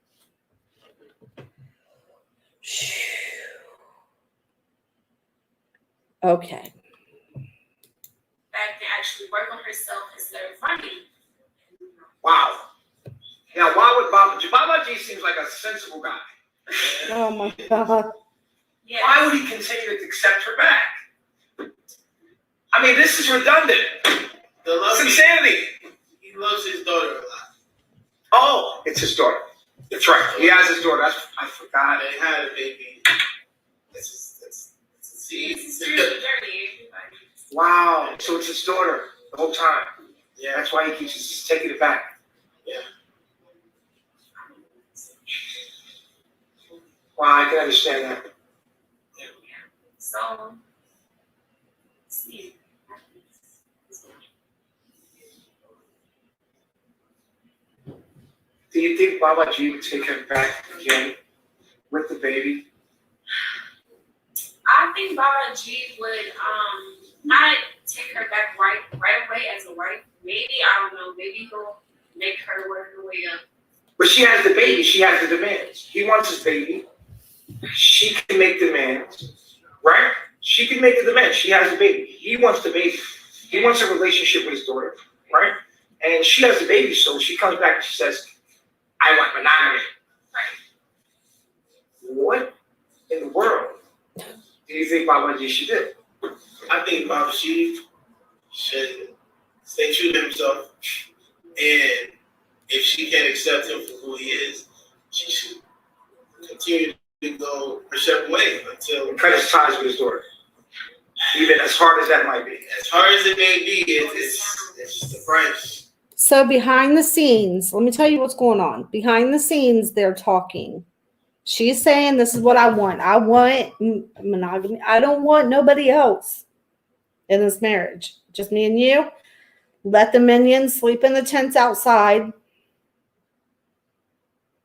Okay. Back to actually work on herself instead of running. Wow. Now, why would Baba G? Baba G seems like a sensible guy. Oh my God. Yes. Why would he continue to accept her back? I mean, this is redundant. It's insanity. He loves his daughter a lot. Oh, it's his daughter. That's right. He has his daughter. I forgot. They had a baby. It's It's a journey. Wow. So it's his daughter the whole time. Yeah. That's why he keeps just taking it back. Yeah. Wow, I can understand that. So, see. Do you think Baba G would take her back again with the baby? I think Baba G would not take her back right away as a wife. Maybe, I don't know, maybe he'll make her work her way up. But she has the baby. She has the demands. He wants his baby. She can make demands, right? She can make the demands. She has the baby. He wants the baby. He wants a relationship with his daughter, right? And she has the baby, so she comes back and she says, I want monogamy. Right? What in the world do you think Baba G should do? I think Baba G should stay true to himself, and if she can't accept him for who he is, she should continue to go her separate way until Cut his ties with his daughter, even as hard as that might be. As hard as it may be, it's just the price. So behind the scenes, let me tell you what's going on. Behind the scenes, they're talking. She's saying, this is what I want. I want monogamy. I don't want nobody else in this marriage. Just me and you. Let the minions sleep in the tents outside.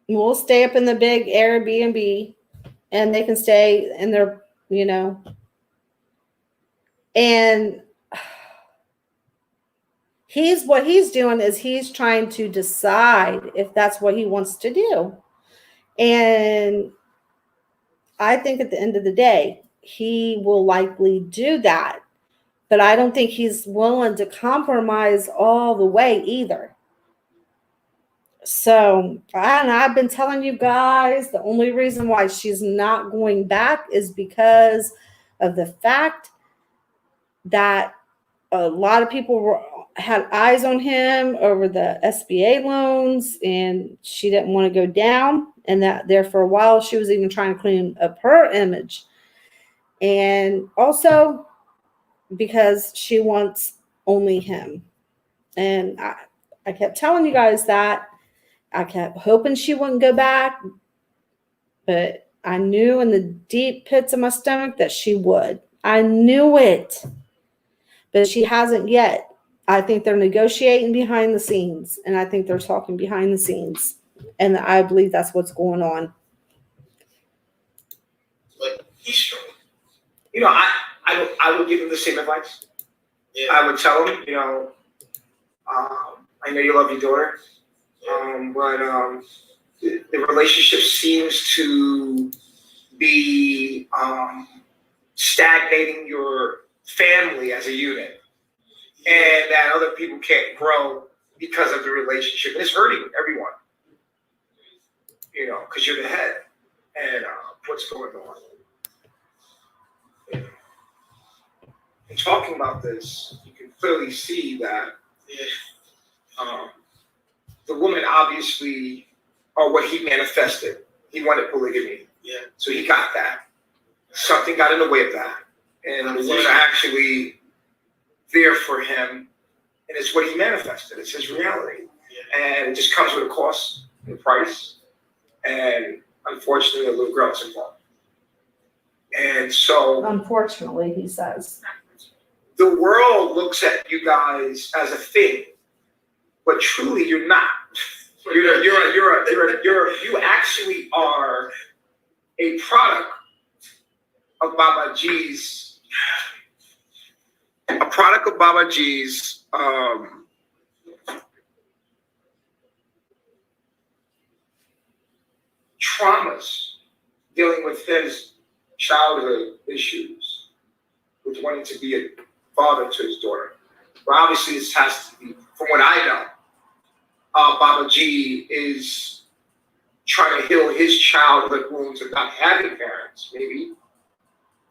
We'll stay up in the big Airbnb, and they can stay in their, and what he's doing is he's trying to decide if that's what he wants to do. And I think at the end of the day, he will likely do that. But I don't think he's willing to compromise all the way either. So, and I've been telling you guys, the only reason why she's not going back is because of the fact that a lot of people had eyes on him over the SBA loans, and she didn't want to go down. And that there for a while, she was even trying to clean up her image. And also because she wants only him. And I kept telling you guys that. I kept hoping she wouldn't go back. But I knew in the deep pits of my stomach that she would. I knew it. But she hasn't yet. I think they're negotiating behind the scenes. And I think they're talking behind the scenes. And I believe that's what's going on. But he's strong. I would give him the same advice. Yeah. I would tell him, I know you love your daughter, but the relationship seems to be stagnating your family as a unit, and that other people can't grow because of the relationship, and it's hurting everyone. you know, because you're the head, and what's going on. In talking about this, you can clearly see that the woman obviously, or what he manifested, he wanted polygamy. Yeah. So he got that. Something got in the way of that. And the women are actually there for him. And it's what he manifested. It's his reality. Yeah. And it just comes with a cost and price. And unfortunately, a little girl is involved. And so, Unfortunately, he says. the world looks at you guys as a thing, but truly you're not. You actually are a product of Baba G's, traumas, dealing with his childhood issues, with wanting to be a father to his daughter. But obviously this has to be, from what I know, Baba G is trying to heal his childhood wounds of not having parents, maybe.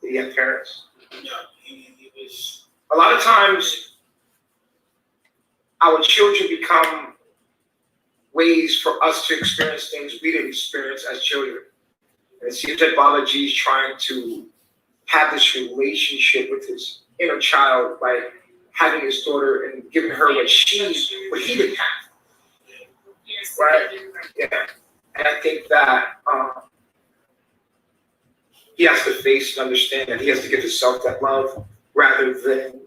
Did he have parents? No, he was. A lot of times, our children become ways for us to experience things we didn't experience as children. And it seems that Baba G is trying to have this relationship with his inner child by having his daughter and giving her what he didn't have. Right? Yeah. And I think that he has to face and understand that he has to give himself that love rather than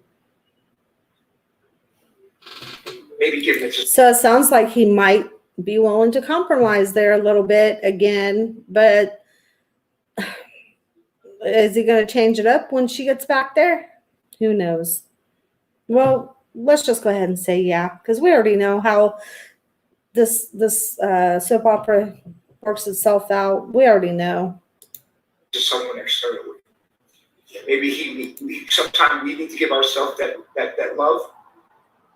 maybe giving it to. So it sounds like he might be willing to compromise there a little bit again, but is he going to change it up when she gets back there? Who knows? Well, let's just go ahead and say yeah, because we already know how this soap opera works itself out. We already know. To someone externally. Maybe sometimes we need to give ourselves that love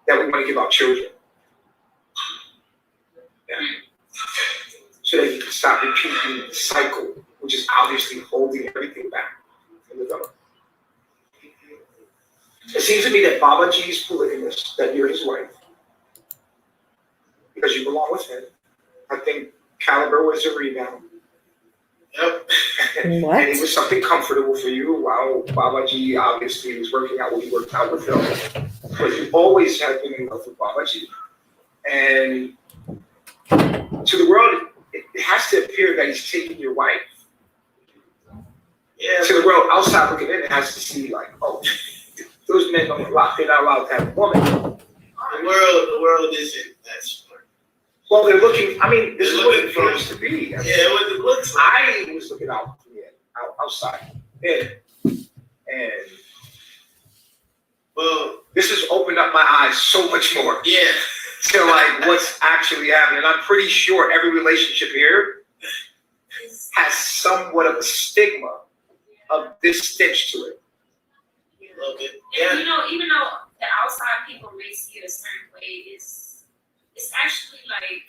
that we want to give our children. Yeah. So that you can stop repeating the cycle, which is obviously holding everything back from the government. It seems to me that Baba G is polygamous, that you're his wife, because you belong with him. I think Calibar was a rebound. Yep. What? And it was something comfortable for you while Baba G obviously was working out what he worked out with him. But you always have been in love with Baba G. And to the world, it has to appear that he's taking your wife. Yeah. To the world outside looking in, it has to see like, oh, those men don't allow, they're not allowed to have a woman. The world isn't that smart. Well, they're looking, I mean, this is what it appears to be. I mean, yeah, what it looks like. I was looking out from the outside. And well, this has opened up my eyes so much more. Yeah. To like what's actually happening. And I'm pretty sure every relationship here has somewhat of a stigma of this stitch to it. A little bit. Yeah. And even though the outside people may see it a certain way, it's actually like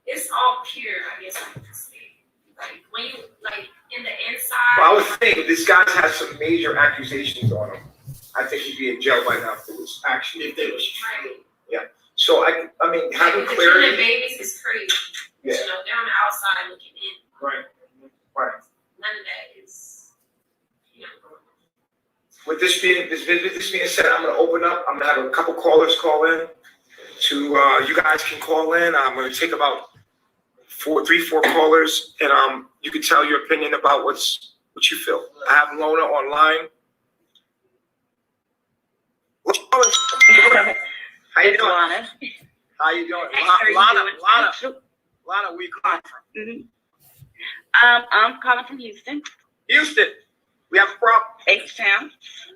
it's all pure, I guess I can say. Like when you in the inside. Well, I would think this guy has some major accusations on him. I think he'd be in jail by now if there was actually if there was right. Yeah. So I mean having clarity. The babies is crazy. Yeah. They're on the outside looking in. Right. None of that is. With this being said, I'm going to open up. I'm going to have a couple callers call in. You guys can call in. I'm going to take about 4 callers, and you can tell your opinion about what you feel. I have Lona online. How you doing? Lana. How you doing? Lana, where you calling from? Mm-hmm. I'm calling from Houston. Houston. We have a problem. H-Town.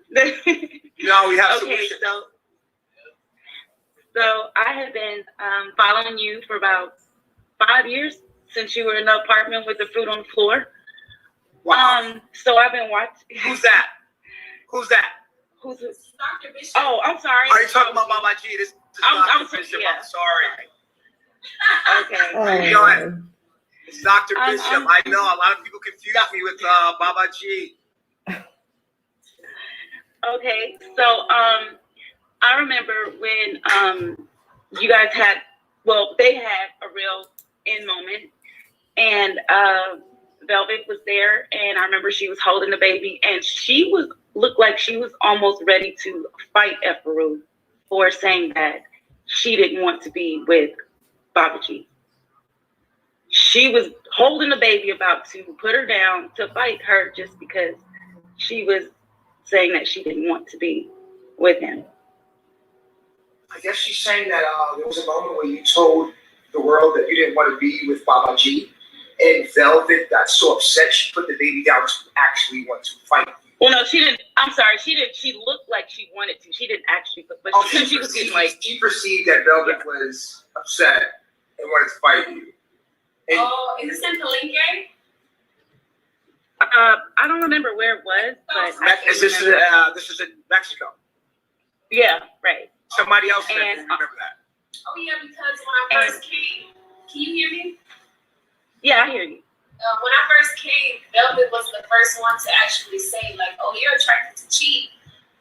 No, we have okay, solutions. so I have been following you for about 5 years since you were in the apartment with the fruit on the floor. Wow. So I've been watching. Who's that? Who's this? Dr. Bishop. Oh, I'm sorry. Are you talking about Baba G? This I'm Bishop. yeah. I'm sorry. Okay. Oh, How you doing? Lord. It's Dr. Bishop. I know a lot of people confuse me with Baba G. Okay. So I remember when you guys had, well, they had a real in moment, and Velvet was there, and I remember she was holding the baby, and she looked like she was almost ready to fight Efuru for saying that she didn't want to be with Baba G. She was holding the baby, about to put her down to fight her just because she was saying that she didn't want to be with him. I guess she's saying that there was a moment where you told the world that you didn't want to be with Baba G, and Velvet got so upset she put the baby down to actually want to fight you. Well, no, she didn't. I'm sorry, she didn't. She looked like she wanted to. She didn't actually, but she was getting like. She perceived that Velvet was upset and wanted to fight you. And is this in Palenque? I don't remember where it was, but this is in Mexico. Yeah, right. Somebody else said And, you remember that. Oh yeah, because when I first came, can you hear me? Yeah, I hear you. When I first came, Velvet was the first one to actually say like, "Oh, you're attracted to cheat,"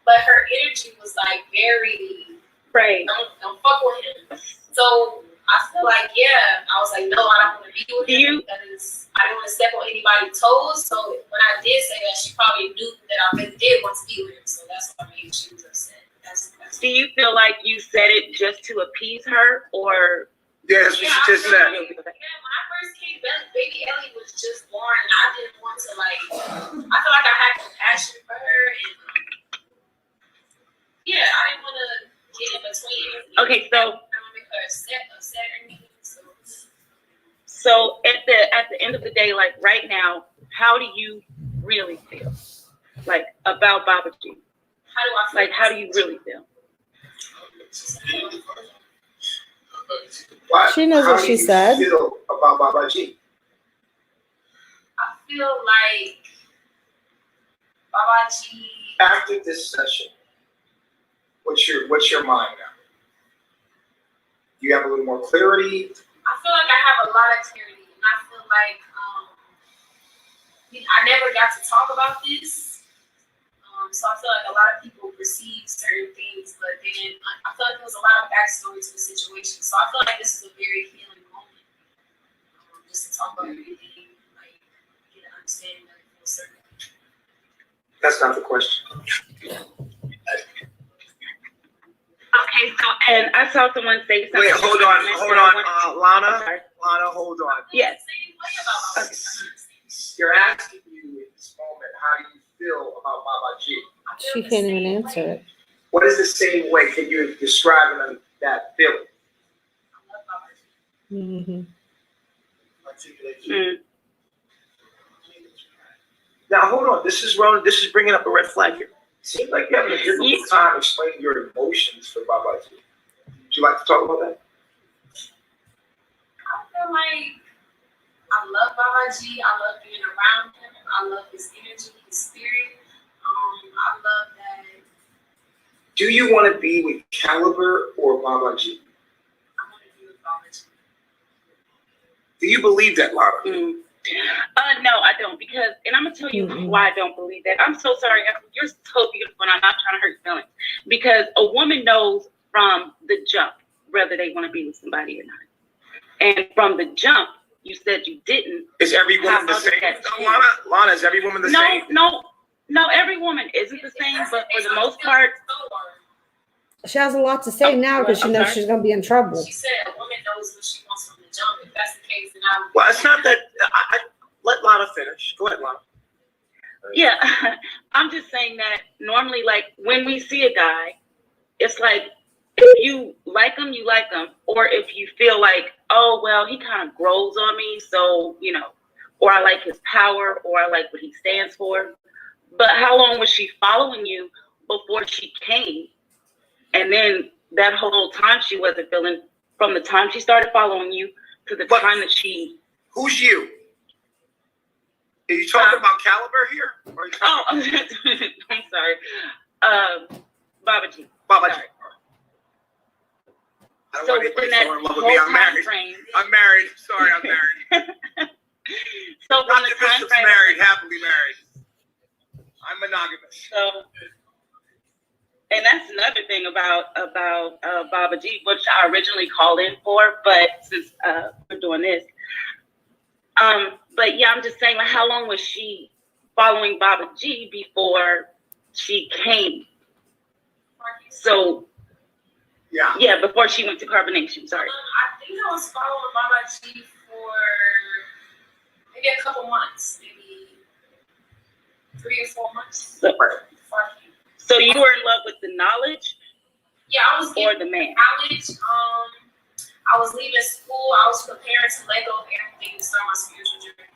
but her energy was like very right. Don't fuck with him. So I feel like I was like, no, I don't want to be with him because I didn't want to step on anybody's toes. So when I did say that, she probably knew that I really did want to be with him. So that's why maybe she was upset. That's Do you feel like you said it just to appease her, or? Yeah, that's what she just said. When I first came, baby Ellie was just born, and I didn't want to I feel like I had compassion for her, and I didn't want to get in between. Okay, so. I don't make her upset or anything. So at the end of the day, like right now, how do you really feel, like about Baba G? How do I feel? Like, how do you really feel? She knows what she said. How do you feel about Baba G? I feel like Baba G. After this session, what's your mind now? Do you have a little more clarity? I feel like I have a lot of clarity, and I feel like I never got to talk about this. So I feel like a lot of people perceive certain things, but then I feel like there was a lot of backstory to the situation. So I feel like this is a very healing moment, just to talk about everything, like get an understanding of it for certain. That's not the question. Okay, so and I saw someone say something. Wait, hold on, Lana, hold on. Yes. Okay. You're asking you in this moment, how do you feel about Baba G? She can't even answer it. What is the same way? Can you describe that feeling? I love Baba G. Mm-hmm. Now hold on. This is bringing up a red flag here. Seems like you're having a difficult time explaining your emotions for Baba G. Would you like to talk about that? I feel like I love Baba G. I love being around him. I love his energy, his spirit. I love that. Do you want to be with Calibar or Baba G? I want to be with Baba G. Do you believe that, Lana? No, I don't, because, and I'm gonna tell you why I don't believe that. I'm so sorry. You're so beautiful, and I'm not trying to hurt your feelings, because a woman knows from the jump whether they want to be with somebody or not. And from the jump, you said you didn't. Is every woman the same? Lana, is every woman the same? No, every woman isn't the same, but for the most part. She has a lot to say now because she knows she's going to be in trouble. She said a woman knows what she wants from the jump. If that's the case, then I would. Well, it's not that. Let Lana finish. Go ahead, Lana. Yeah, I'm just saying that normally, like when we see a guy, it's like if you like him, you like him, or if you feel like, oh well, he kind of grows on me, so or I like his power, or I like what he stands for. But how long was she following you before she came? And then that whole time she wasn't feeling, from the time she started following you to the time that she. Who's you? Are you talking about Calibar here? Or I'm sorry. Baba G. Baba G. I don't So want anybody within that falling in love with whole me. I'm time married. frame. I'm married. Sorry, I'm married. So from Dr. the time Bishop's frame. married, happily married. I'm monogamous. So, and that's another thing about Baba G, which I originally called in for, but since we're doing this, but yeah, I'm just saying, like, how long was she following Baba G before she came? So, yeah, before she went to carbonation. Sorry. I think I was following Baba G for maybe a couple months, maybe 3 or 4 months. So you were in love with the knowledge? Yeah, I was or getting the man? knowledge. I was leaving school. I was preparing to let go of everything to start my spiritual journey.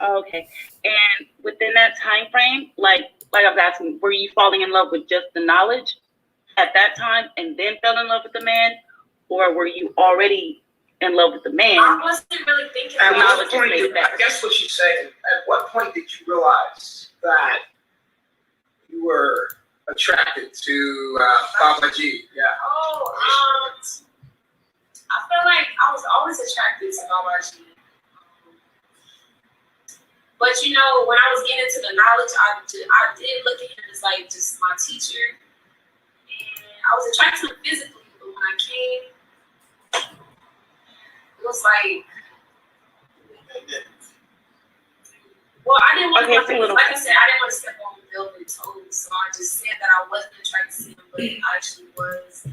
Okay. And within that time frame, like I was asking, were you falling in love with just the knowledge at that time and then fell in love with the man? Or were you already in love with the man? I wasn't really thinking At about what point I guess what she's saying, at what point did you realize that you were attracted to Baba G? Yeah. Oh, I feel like I was always attracted to Baba G. But you know, when I was getting into the knowledge, I did look at him as like just my teacher. And I was attracted to him physically, but when I came, it was like, well, I didn't want to, like I said, I didn't want to step on velvet toes, so I just said that I wasn't attracted to him, but I actually was.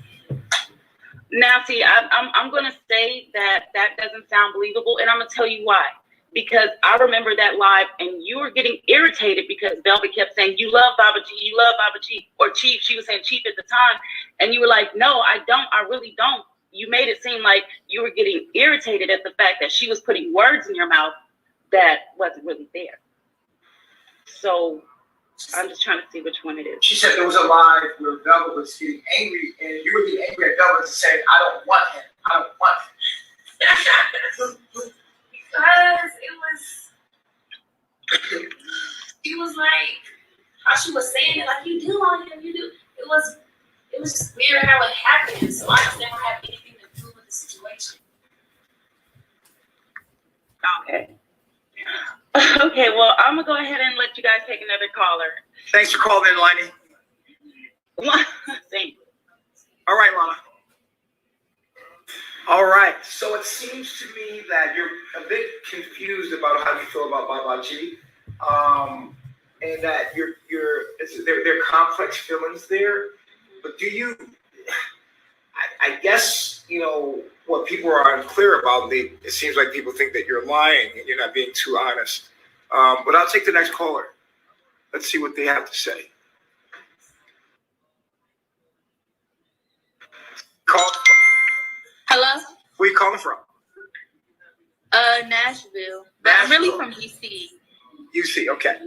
Now, see, I'm going to say that doesn't sound believable, and I'm going to tell you why. Because I remember that live, and you were getting irritated because Velvet kept saying, you love Baba G, you love Baba G, or Chief. She was saying Chief at the time, and you were like, no, I don't, I really don't. You made it seem like you were getting irritated at the fact that she was putting words in your mouth that wasn't really there. So I'm just trying to see which one it is. She said there was a live where Velvet was getting angry, and you were getting angry at Velvet and saying, I don't want him. I don't want him. Because it was like how she was saying it, like you do want him, you do. It was just weird how it happened. So I just didn't have anything to do with the situation. Okay. Okay, well, I'm going to go ahead and let you guys take another caller. Thanks for calling in, Liney. Thank you. All right, Lana. All right. So it seems to me that you're a bit confused about how you feel about Baba G, and that there are complex feelings there. But do you? I guess you know what people are unclear about. It seems like people think that you're lying and you're not being too honest. But I'll take the next caller. Let's see what they have to say. Call. Hello? Where are you calling from? Nashville. But I'm really from DC. UC, okay.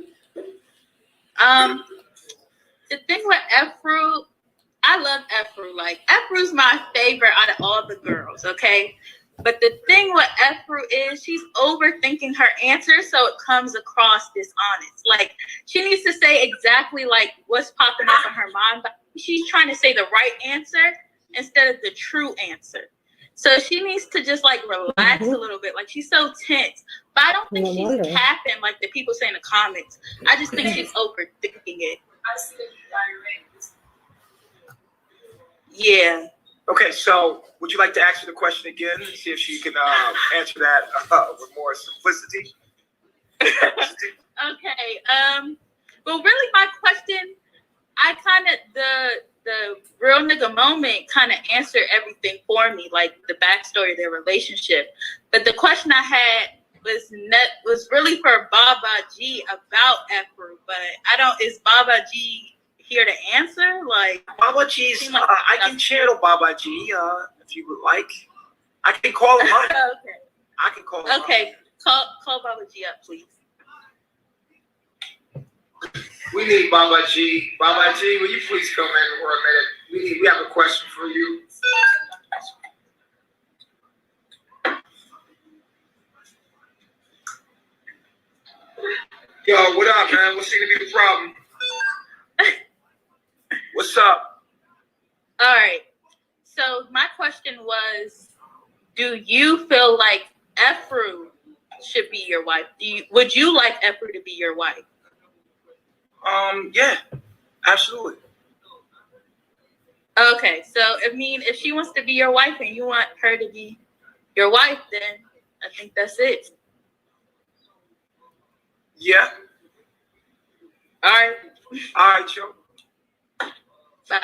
The thing with Efuru, I love Efuru. Like, Efuru's my favorite out of all the girls, okay? But the thing with Efuru is she's overthinking her answer, so it comes across dishonest. Like, she needs to say exactly, like, what's popping up in her mind, but she's trying to say the right answer instead of the true answer. So she needs to just like relax a little bit. Like she's so tense. But I don't think she's capping like the people say in the comments. I just think she's overthinking it. I see the direct. Yeah. Okay, so would you like to answer the question again and see if she can answer that with more simplicity? Okay. Well, really my question, I kind of, the real nigga moment kind of answered everything for me, like the backstory of their relationship. But the question I had was really for Baba G about Efuru, but is Baba G here to answer? Like Baba G's, I can channel Baba G if you would like. I can call him up. Okay. I can call him up. Okay, call Baba G up, please. We need Baba G. Baba G, will you please come in for a minute? We have a question for you. Yo, what up, man? What seems to be the problem? What's up? All right. So my question was, do you feel like Efru should be your wife? Would you like Efru to be your wife? Yeah, absolutely. Okay, so I mean, if she wants to be your wife and you want her to be your wife, then I think that's it. Yeah. All right. All right, Joe. Bye.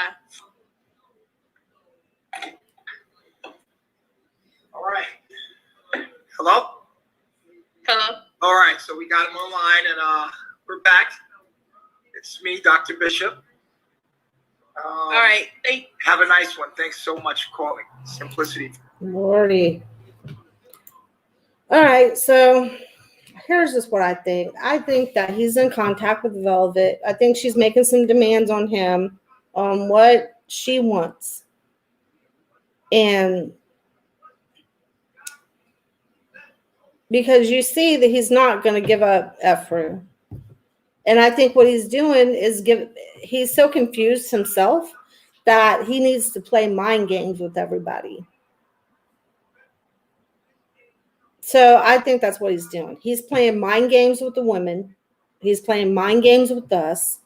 All right. Hello? Hello. All right, so we got him online, and we're back. It's me, Dr. Bishop. All right. Have a nice one. Thanks so much for calling. Simplicity. Lordy. All right, so here's just what I think. I think that he's in contact with Velvet. I think she's making some demands on him on what she wants. And because you see that he's not going to give up Efru. And I think what he's doing is he's so confused himself that he needs to play mind games with everybody. So I think that's what he's doing. He's playing mind games with the women. He's playing mind games with us.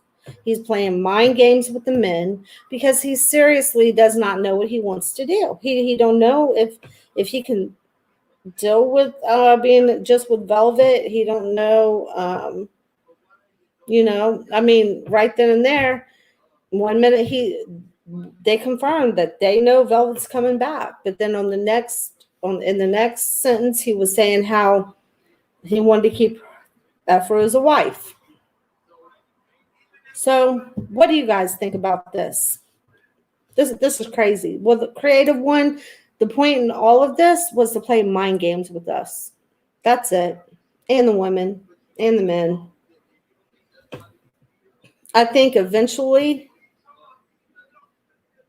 He's playing mind games with the men because he seriously does not know what he wants to do. He don't know if he can deal with being just with Velvet. He don't know, I mean, right then and there, 1 minute they confirmed that they know Velvet's coming back, but then in the next sentence, he was saying how he wanted to keep Efru as a wife. So, what do you guys think about this? This is crazy. Well, the creative one, the point in all of this was to play mind games with us. That's it. And the women and the men. I think eventually,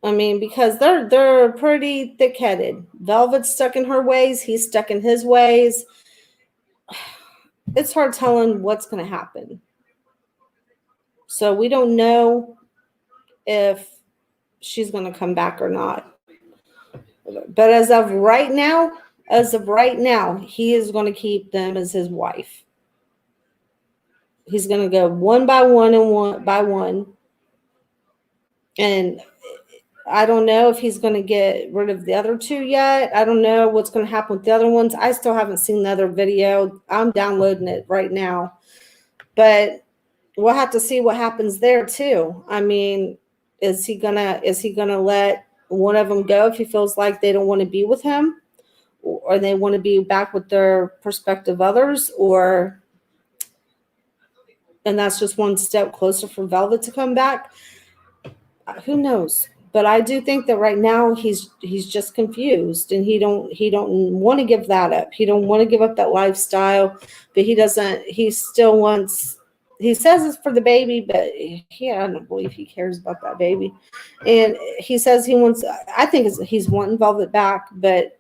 I mean, because they're pretty thick-headed. Velvet's stuck in her ways. He's stuck in his ways. It's hard telling what's going to happen. So we don't know if she's going to come back or not. But as of right now, he is going to keep them as his wife. He's going to go one by one and one by one. And I don't know if he's going to get rid of the other two yet. I don't know what's going to happen with the other ones. I still haven't seen the other video. I'm downloading it right now. But we'll have to see what happens there too. I mean, is he gonna let one of them go if he feels like they don't want to be with him, or they want to be back with their prospective others, and that's just one step closer for Velvet to come back? Who knows? But I do think that right now he's just confused, and he don't want to give that up. He don't want to give up that lifestyle, but he still wants. He says it's for the baby, but I don't believe he cares about that baby. And he says I think he's wanting Velvet back, but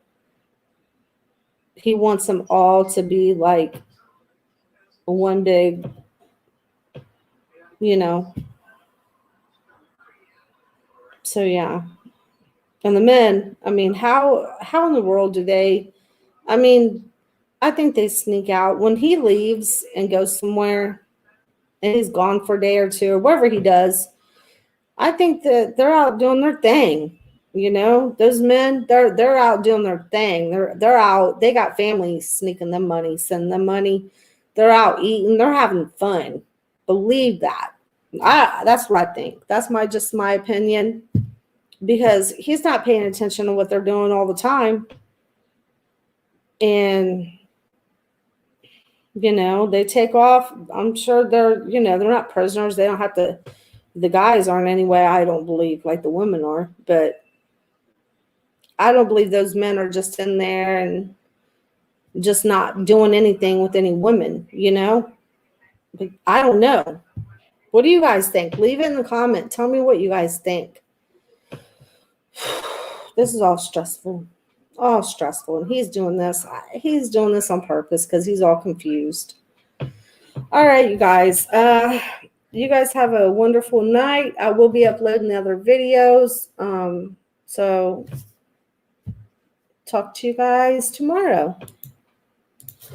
he wants them all to be like one big, So yeah. And the men, I mean, how in the world do they, I mean, I think they sneak out when he leaves and goes somewhere and he's gone for a day or two or whatever he does. I think that they're out doing their thing. Those men, they're out doing their thing. They're out. They got families sneaking them money, sending them money. They're out eating. They're having fun. Believe that. That's what I think. That's my opinion, because he's not paying attention to what they're doing all the time. And they take off. I'm sure they're not prisoners. They don't have to. The guys aren't anyway. I don't believe like the women are, but I don't believe those men are just in there and just not doing anything with any women. But I don't know. What do you guys think? Leave it in the comment. Tell me what you guys think. This is all stressful. All stressful. And he's doing this. He's doing this on purpose because he's all confused. All right, you guys. You guys have a wonderful night. I will be uploading the other videos. So talk to you guys tomorrow.